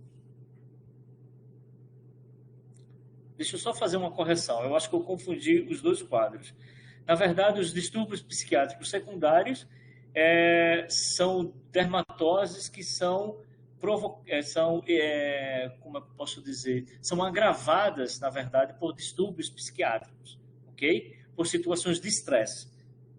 Eu acho que eu confundi os dois quadros. Na verdade, os distúrbios psiquiátricos secundários são dermatoses que são como eu posso dizer, são agravadas, na verdade, por distúrbios psiquiátricos, ok? Por situações de estresse,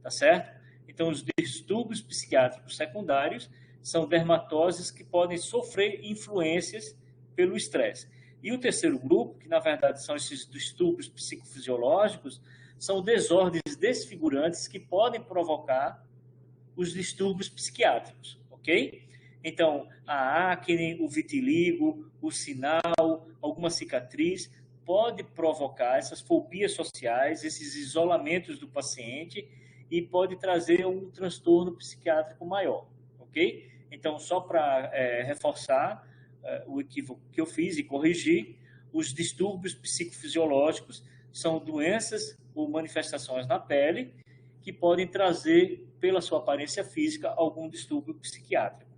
tá certo? Então, os distúrbios psiquiátricos secundários são dermatoses que podem sofrer influências pelo estresse. E o terceiro grupo, que na verdade são esses distúrbios psicofisiológicos, são desordens desfigurantes que podem provocar os distúrbios psiquiátricos, ok? Então, a acne, o vitiligo, o sinal, alguma cicatriz, pode provocar essas fobias sociais, esses isolamentos do paciente e pode trazer um transtorno psiquiátrico maior, ok? Então, só para reforçar o equívoco que eu fiz e corrigir, os distúrbios psicofisiológicos são doenças ou manifestações na pele que podem trazer, pela sua aparência física, algum distúrbio psiquiátrico.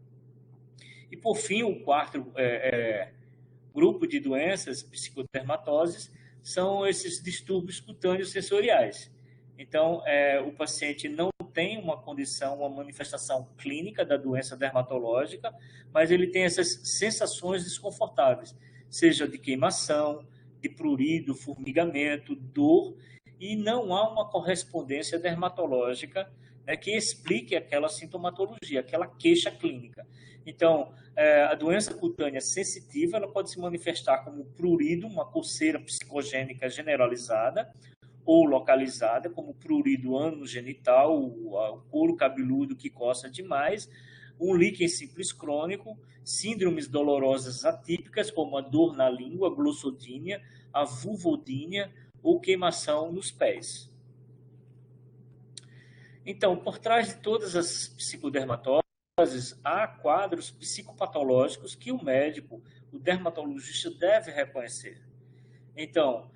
E, por fim, o quarto grupo de doenças, psicodermatoses, são esses distúrbios cutâneos sensoriais. Então, o paciente não tem uma condição, uma manifestação clínica da doença dermatológica, mas ele tem essas sensações desconfortáveis, seja de queimação, de prurido, formigamento, dor, e não há uma correspondência dermatológica, né, que explique aquela sintomatologia, aquela queixa clínica. Então, a doença cutânea sensitiva ela pode se manifestar como prurido, uma coceira psicogênica generalizada, ou localizada, como prurido anogenital, o couro cabeludo que coça demais, um líquen simples crônico, síndromes dolorosas atípicas, como a dor na língua, a glossodínia, a vulvodínia ou queimação nos pés. Então, por trás de todas as psicodermatoses, há quadros psicopatológicos que o médico, o dermatologista, deve reconhecer. Então,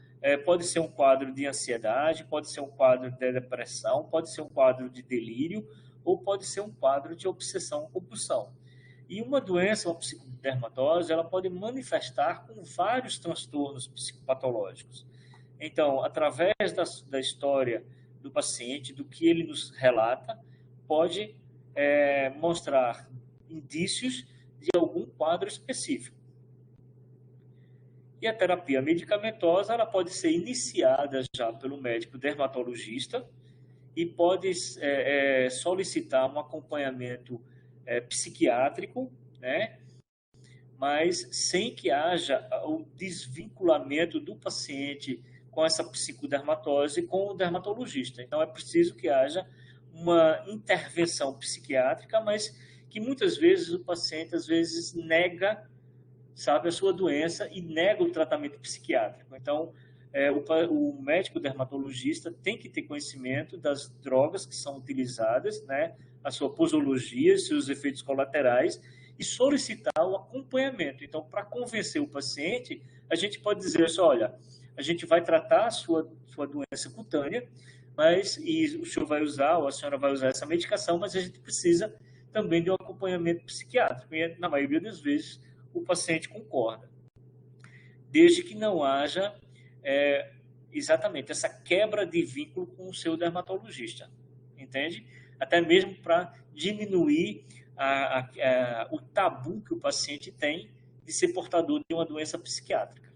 pode ser um quadro de ansiedade, pode ser um quadro de depressão, pode ser um quadro de delírio, ou pode ser um quadro de obsessão-compulsão. E uma doença, uma psicodermatose, ela pode manifestar com vários transtornos psicopatológicos. Então, através da história do paciente, do que ele nos relata, pode mostrar indícios de algum quadro específico. E a terapia medicamentosa ela pode ser iniciada já pelo médico dermatologista e pode solicitar um acompanhamento psiquiátrico, né? Mas sem que haja o desvinculamento do paciente com essa psicodermatose com o dermatologista. Então, é preciso que haja uma intervenção psiquiátrica, mas que muitas vezes o paciente, às vezes, nega, sabe, a sua doença e nega o tratamento psiquiátrico. Então, o médico dermatologista tem que ter conhecimento das drogas que são utilizadas, né, a sua posologia, seus efeitos colaterais, e solicitar o acompanhamento. Então, para convencer o paciente, a gente pode dizer assim, olha, a gente vai tratar a sua doença cutânea, e o senhor vai usar, ou a senhora vai usar essa medicação, mas a gente precisa também de um acompanhamento psiquiátrico. E, na maioria das vezes, o paciente concorda. Desde que não haja exatamente essa quebra de vínculo com o seu dermatologista. Entende? Até mesmo para diminuir o tabu que o paciente tem de ser portador de uma doença psiquiátrica.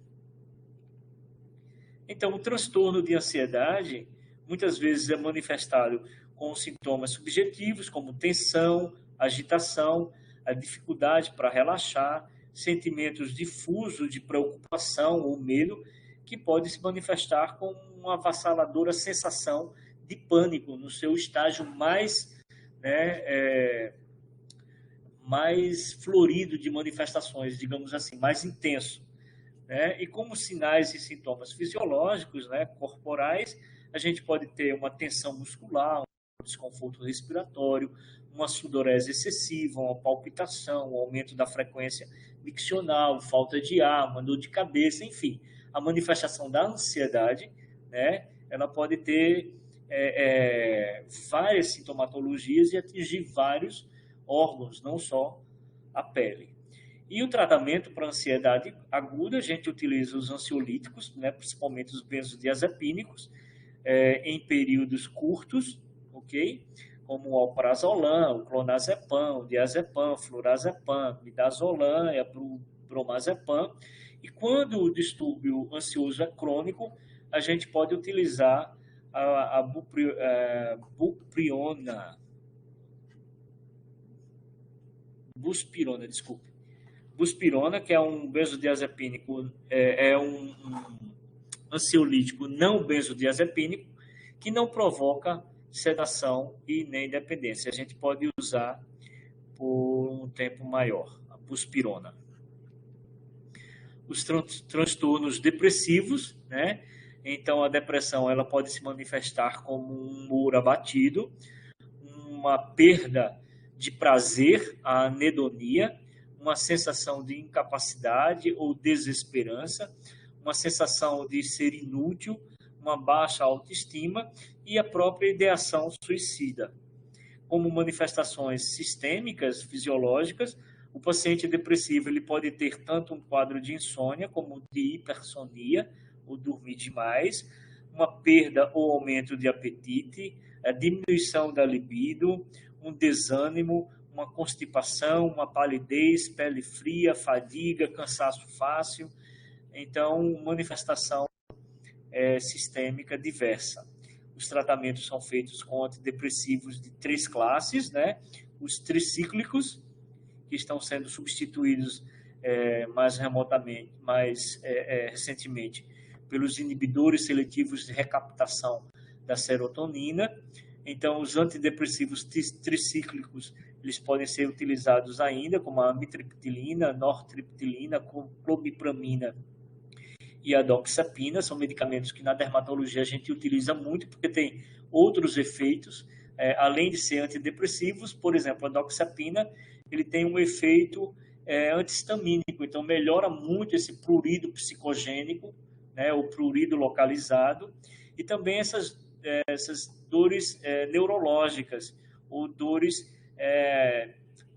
Então, o transtorno de ansiedade muitas vezes é manifestado com sintomas subjetivos, como tensão, agitação, a dificuldade para relaxar, sentimentos difusos de preocupação ou medo, que pode se manifestar com uma avassaladora sensação de pânico no seu estágio mais florido de manifestações, digamos assim, mais intenso. Né? E como sinais e sintomas fisiológicos, né, corporais, a gente pode ter uma tensão muscular, um desconforto respiratório, uma sudorese excessiva, uma palpitação, um aumento da frequência miccional, falta de ar, uma dor de cabeça, enfim. A manifestação da ansiedade, né, ela pode ter várias sintomatologias e atingir vários órgãos, não só a pele. E o tratamento para ansiedade aguda, a gente utiliza os ansiolíticos, né, principalmente os benzodiazepínicos, em períodos curtos, ok? Como o alprazolam, o clonazepam, o diazepam, flurazepam, midazolam e a bromazepam. E quando o distúrbio ansioso é crônico, a gente pode utilizar a buspirona, que é um benzodiazepínico, um ansiolítico não benzodiazepínico, que não provoca sedação e nem dependência. A gente pode usar por um tempo maior, a buspirona. Os transtornos depressivos, né? Então, a depressão ela pode se manifestar como um humor abatido, uma perda de prazer, a anedonia, uma sensação de incapacidade ou desesperança, uma sensação de ser inútil, uma baixa autoestima e a própria ideação suicida. Como manifestações sistêmicas, fisiológicas, o paciente depressivo ele pode ter tanto um quadro de insônia como de hipersonia, ou dormir demais, uma perda ou aumento de apetite, a diminuição da libido, um desânimo, uma constipação, uma palidez, pele fria, fadiga, cansaço fácil. Então, manifestação sistêmica diversa. Os tratamentos são feitos com antidepressivos de 3 classes, né? Os tricíclicos, que estão sendo substituídos mais recentemente pelos inibidores seletivos de recaptação da serotonina. Então, os antidepressivos tricíclicos, eles podem ser utilizados ainda, como a amitriptilina, nortriptilina, clomipramina e a doxapina. São medicamentos que na dermatologia a gente utiliza muito, porque tem outros efeitos, além de ser antidepressivos. Por exemplo, a doxapina, ele tem um efeito antihistamínico, então melhora muito esse prurido psicogênico, né, o prurido localizado, e também essas dores neurológicas, ou dores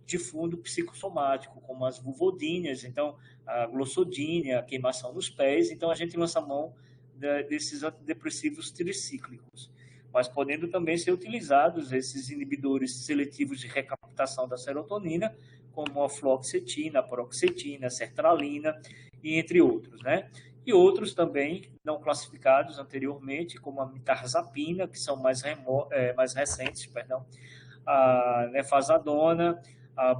de fundo psicossomático, como as vulvodíneas, então a glossodínia, a queimação nos pés. Então a gente lança a mão desses antidepressivos tricíclicos, mas podendo também ser utilizados esses inibidores seletivos de recaptação da serotonina, como a fluoxetina, a paroxetina, a sertralina, e entre outros, né? E outros também não classificados anteriormente, como a mitarzapina, que são mais recentes, perdão, a nefazadona, a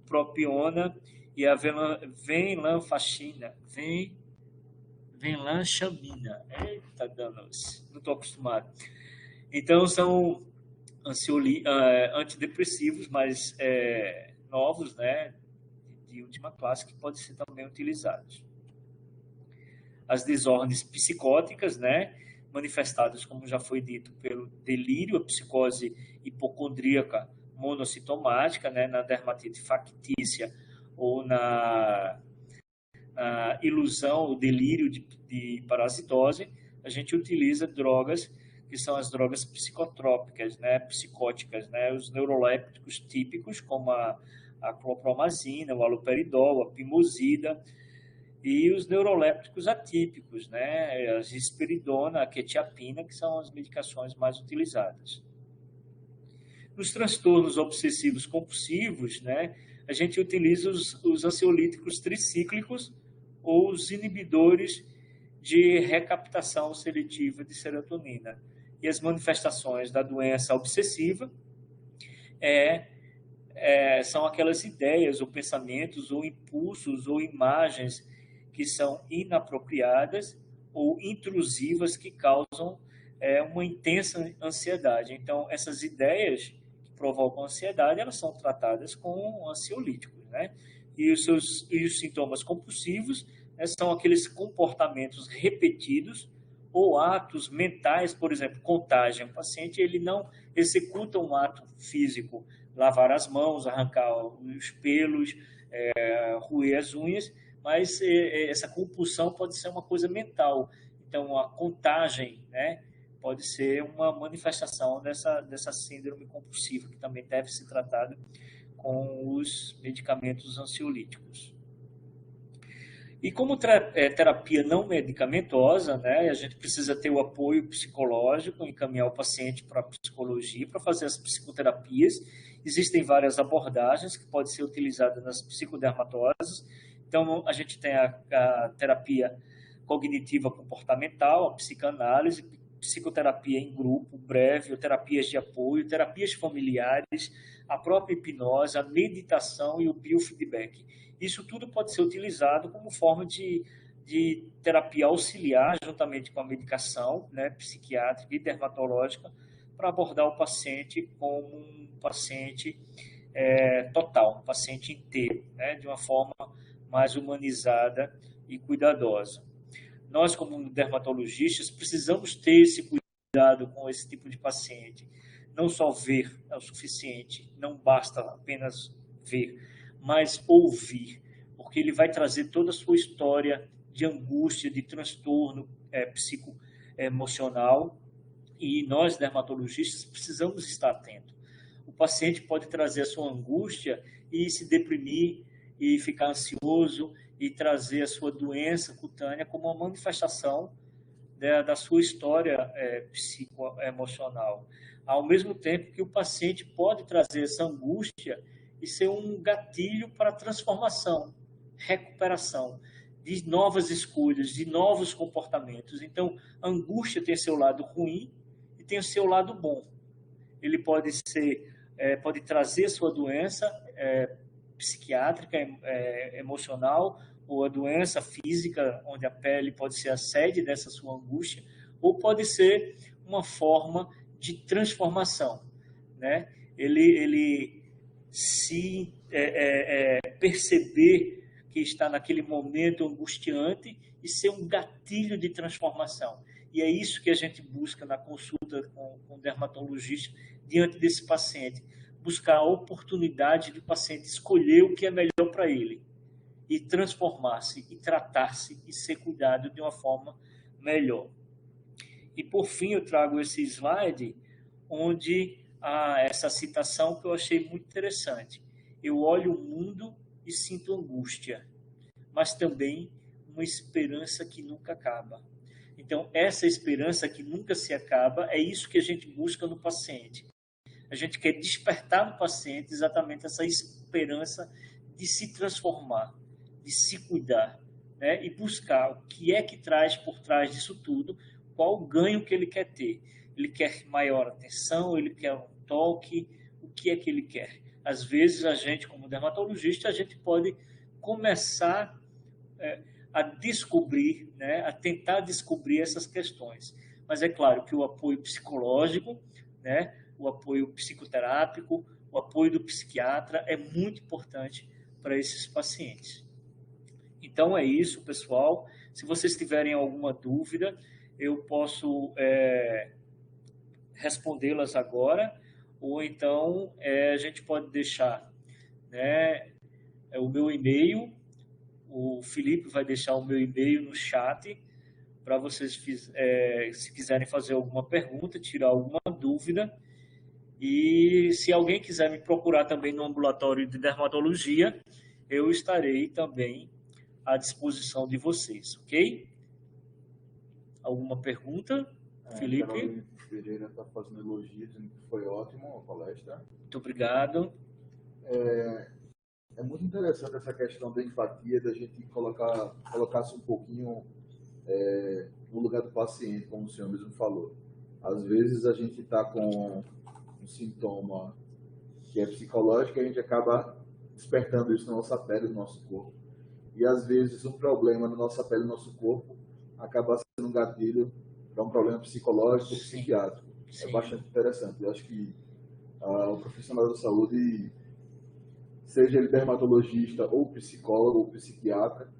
bupropiona e a venlafaxina, venlanchamina. Eita, danos, não estou acostumado. Então, são antidepressivos mais novos, né, de última classe, que podem ser também utilizados. As desordens psicóticas, né, manifestadas, como já foi dito, pelo delírio, a psicose hipocondríaca monosintomática, né, na dermatite factícia ou na ilusão, o delírio de parasitose. A gente utiliza drogas que são as drogas psicotrópicas, né, psicóticas, né, os neurolépticos típicos, como a clopromazina, o haloperidol, a pimosida, e os neurolépticos atípicos, né, a risperidona, a quetiapina, que são as medicações mais utilizadas. Nos transtornos obsessivos compulsivos, né, a gente utiliza os ansiolíticos tricíclicos ou os inibidores de recaptação seletiva de serotonina. E as manifestações da doença obsessiva são aquelas ideias ou pensamentos ou impulsos ou imagens que são inapropriadas ou intrusivas, que causam uma intensa ansiedade. Então, essas ideias que provocam ansiedade, elas são tratadas com ansiolíticos, né? E os sintomas compulsivos, né, são aqueles comportamentos repetidos ou atos mentais, por exemplo, contagem. O paciente ele não executa um ato físico, lavar as mãos, arrancar os pelos, roer as unhas, mas essa compulsão pode ser uma coisa mental. Então, a contagem, né, pode ser uma manifestação dessa síndrome compulsiva, que também deve ser tratada com os medicamentos ansiolíticos. E como terapia não medicamentosa, né, a gente precisa ter o apoio psicológico, encaminhar o paciente para a psicologia, para fazer as psicoterapias. Existem várias abordagens que podem ser utilizadas nas psicodermatoses. Então, a gente tem a terapia cognitiva comportamental, a psicanálise, psicoterapia em grupo, breve, terapias de apoio, terapias familiares, a própria hipnose, a meditação e o biofeedback. Isso tudo pode ser utilizado como forma de terapia auxiliar, juntamente com a medicação, né, psiquiátrica e dermatológica, para abordar o paciente como um paciente total, um paciente inteiro, né, de uma forma mais humanizada e cuidadosa. Nós, como dermatologistas, precisamos ter esse cuidado com esse tipo de paciente. Não só ver é o suficiente, não basta apenas ver, mas ouvir, porque ele vai trazer toda a sua história de angústia, de transtorno psicoemocional, e nós, dermatologistas, precisamos estar atentos. O paciente pode trazer a sua angústia e se deprimir, e ficar ansioso, e trazer a sua doença cutânea como uma manifestação da sua história psicoemocional. Ao mesmo tempo que o paciente pode trazer essa angústia e ser um gatilho para transformação, recuperação, de novas escolhas, de novos comportamentos. Então, a angústia tem seu lado ruim e tem o seu lado bom. Ele pode trazer sua doença psiquiátrica, emocional, ou a doença física, onde a pele pode ser a sede dessa sua angústia, ou pode ser uma forma de transformação, né? Ele se perceber que está naquele momento angustiante e ser um gatilho de transformação. E é isso que a gente busca na consulta com o dermatologista diante desse paciente. Buscar a oportunidade do paciente escolher o que é melhor para ele e transformar-se, e tratar-se, e ser cuidado de uma forma melhor. E, por fim, eu trago esse slide onde há essa citação que eu achei muito interessante. Eu olho o mundo e sinto angústia, mas também uma esperança que nunca acaba. Então, essa esperança que nunca se acaba, é isso que a gente busca no paciente. A gente quer despertar no paciente exatamente essa esperança de se transformar, de se cuidar, né? E buscar o que é que traz por trás disso tudo, qual o ganho que ele quer ter. Ele quer maior atenção, ele quer um toque, o que é que ele quer. Às vezes, a gente, como dermatologista, a gente pode começar a descobrir, né? A tentar descobrir essas questões. Mas é claro que o apoio psicológico, né? O apoio psicoterápico, o apoio do psiquiatra é muito importante para esses pacientes. Então é isso, pessoal. Se vocês tiverem alguma dúvida, eu posso respondê-las agora, ou então a gente pode deixar, né, o meu e-mail, o Felipe vai deixar o meu e-mail no chat, para vocês, se quiserem fazer alguma pergunta, tirar alguma dúvida. E se alguém quiser me procurar também no ambulatório de dermatologia, eu estarei também à disposição de vocês, ok? Alguma pergunta, Felipe? Carolina Pereira está fazendo elogios, dizendo que foi ótimo a palestra. Muito obrigado. É muito interessante essa questão da empatia, da gente colocar-se um pouquinho no lugar do paciente, como o senhor mesmo falou. Às vezes a gente está com um sintoma que é psicológico e a gente acaba despertando isso na nossa pele, no nosso corpo. E às vezes um problema na nossa pele, no nosso corpo, acaba sendo um gatilho para um problema psicológico ou psiquiátrico. Sim. É bastante interessante. Eu acho que o profissional da saúde, seja ele dermatologista ou psicólogo ou psiquiatra,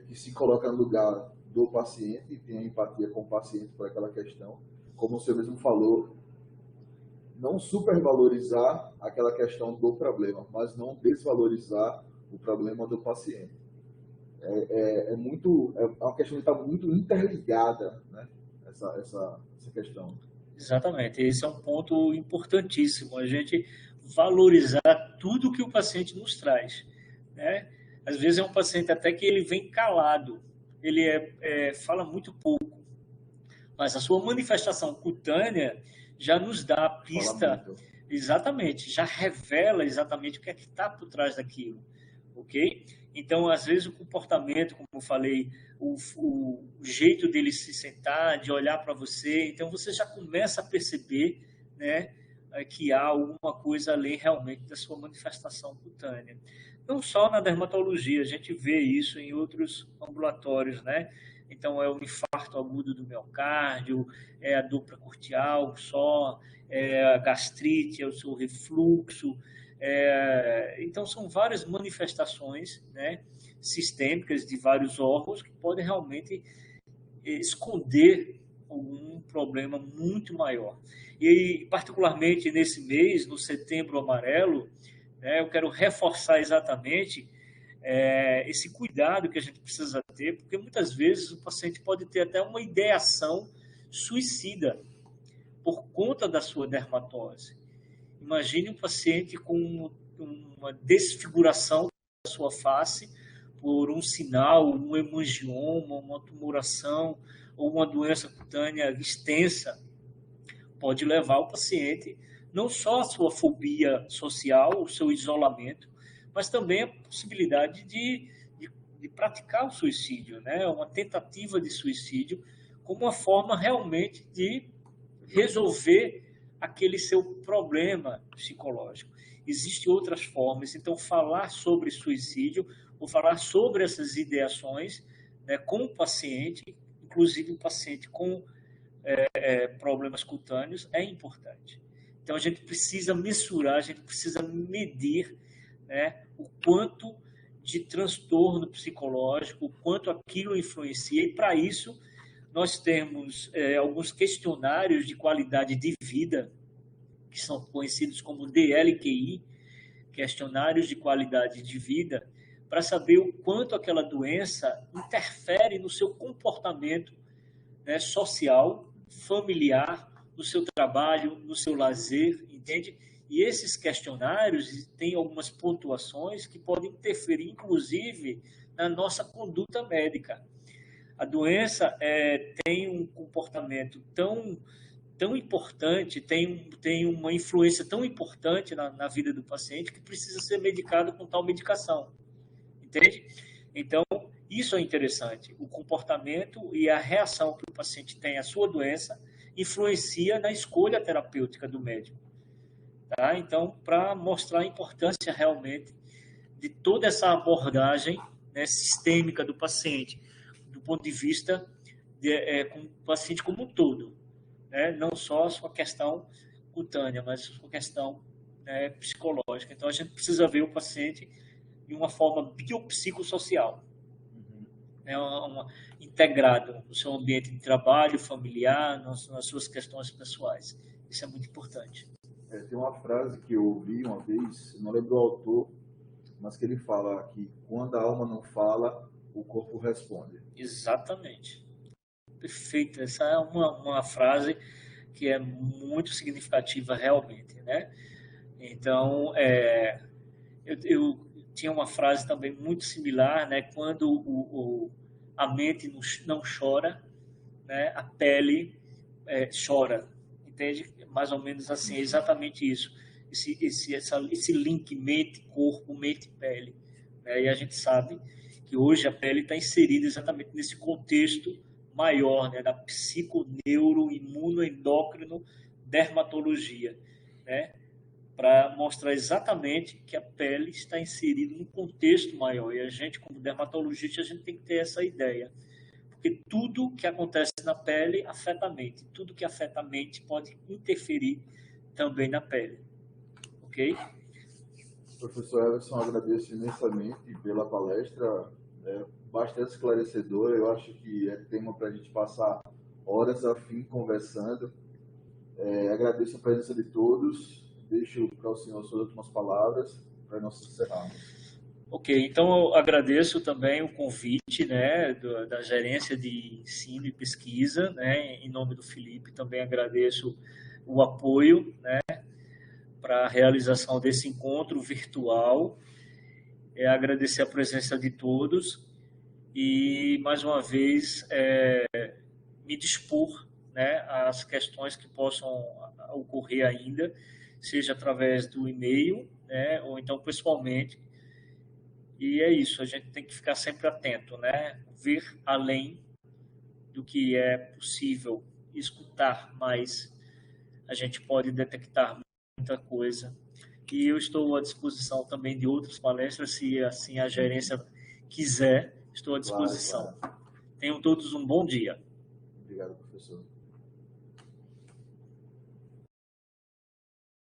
que se coloca no lugar do paciente e tenha empatia com o paciente por aquela questão, como o senhor mesmo falou, não supervalorizar aquela questão do problema, mas não desvalorizar o problema do paciente. É uma questão que está muito interligada, né? Essa questão. Exatamente, esse é um ponto importantíssimo, a gente valorizar tudo que o paciente nos traz, né? Às vezes é um paciente até que ele vem calado, ele fala muito pouco, mas a sua manifestação cutânea já nos dá a pista, exatamente, já revela exatamente o que é que está por trás daquilo, ok? Então, às vezes, o comportamento, como eu falei, o jeito dele se sentar, de olhar para você, então você já começa a perceber, né, que há alguma coisa além realmente da sua manifestação cutânea. Não só na dermatologia, a gente vê isso em outros ambulatórios, né? Então, é o infarto agudo do miocárdio, é a dupla cortical só, é a gastrite, é o seu refluxo. Então, são várias manifestações, né, sistêmicas de vários órgãos que podem realmente esconder algum problema muito maior. E, particularmente nesse mês, no Setembro Amarelo, né, eu quero reforçar exatamente esse cuidado que a gente precisa ter, porque muitas vezes o paciente pode ter até uma ideação suicida por conta da sua dermatose. Imagine um paciente com uma desfiguração da sua face por um sinal, um hemangioma, uma tumoração ou uma doença cutânea extensa, pode levar o paciente não só a sua fobia social, o seu isolamento, mas também a possibilidade de praticar o suicídio, né? Uma tentativa de suicídio como uma forma realmente de resolver aquele seu problema psicológico. Existem outras formas, então falar sobre suicídio ou falar sobre essas ideações, né, com o paciente, inclusive o paciente com problemas cutâneos, é importante. Então a gente precisa mensurar, a gente precisa medir, né, o quanto de transtorno psicológico, o quanto aquilo influencia, e para isso nós temos alguns questionários de qualidade de vida, que são conhecidos como DLQI, questionários de qualidade de vida, para saber o quanto aquela doença interfere no seu comportamento, né, social, familiar, no seu trabalho, no seu lazer, entende? E esses questionários têm algumas pontuações que podem interferir, inclusive, na nossa conduta médica. A doença tem um comportamento tão importante, tem uma influência tão importante na vida do paciente que precisa ser medicado com tal medicação, entende? Então, isso é interessante. O comportamento e a reação que o paciente tem à sua doença influencia na escolha terapêutica do médico. Tá? Então, para mostrar a importância realmente de toda essa abordagem, né, sistêmica do paciente, do ponto de vista com o paciente como um todo, né? Não só a sua questão cutânea, mas a sua questão, né, psicológica. Então, a gente precisa ver o paciente de uma forma biopsicossocial, né, integrado no seu ambiente de trabalho, familiar, nas suas questões pessoais. Isso é muito importante. Tem uma frase que eu ouvi uma vez, não lembro o autor, mas que ele fala que quando a alma não fala, o corpo responde. Exatamente. Perfeito. Essa é uma frase que é muito significativa realmente, né? Então, eu tinha uma frase também muito similar, né? Quando a mente não chora, né? A pele chora, entende? Mais ou menos assim, é exatamente isso. Esse link mente-corpo, mente-pele. Né? E a gente sabe que hoje a pele está inserida exatamente nesse contexto maior, né? Da psico-neuro-imuno-endócrino dermatologia, né? Para mostrar exatamente que a pele está inserida num contexto maior. E a gente, como dermatologista, a gente tem que ter essa ideia. Porque tudo que acontece na pele afeta a mente. Tudo que afeta a mente pode interferir também na pele. Ok? Professor Everson, agradeço imensamente pela palestra, bastante esclarecedora. Eu acho que é tema para a gente passar horas a fim conversando. Agradeço a presença de todos. Deixo para o senhor suas últimas palavras para nós encerrarmos. Ok, então eu agradeço também o convite, né, da Gerência de Ensino e Pesquisa, né, em nome do Felipe. Também agradeço o apoio, né, para a realização desse encontro virtual. Agradecer a presença de todos e, mais uma vez, me dispor, né, às questões que possam ocorrer ainda, seja através do e-mail, né, ou então pessoalmente. E é isso, a gente tem que ficar sempre atento, né? Ver além do que é possível escutar mais, a gente pode detectar muita coisa. E eu estou à disposição também de outras palestras, se assim a gerência quiser, estou à disposição. Claro. Tenham todos um bom dia. Obrigado, professor.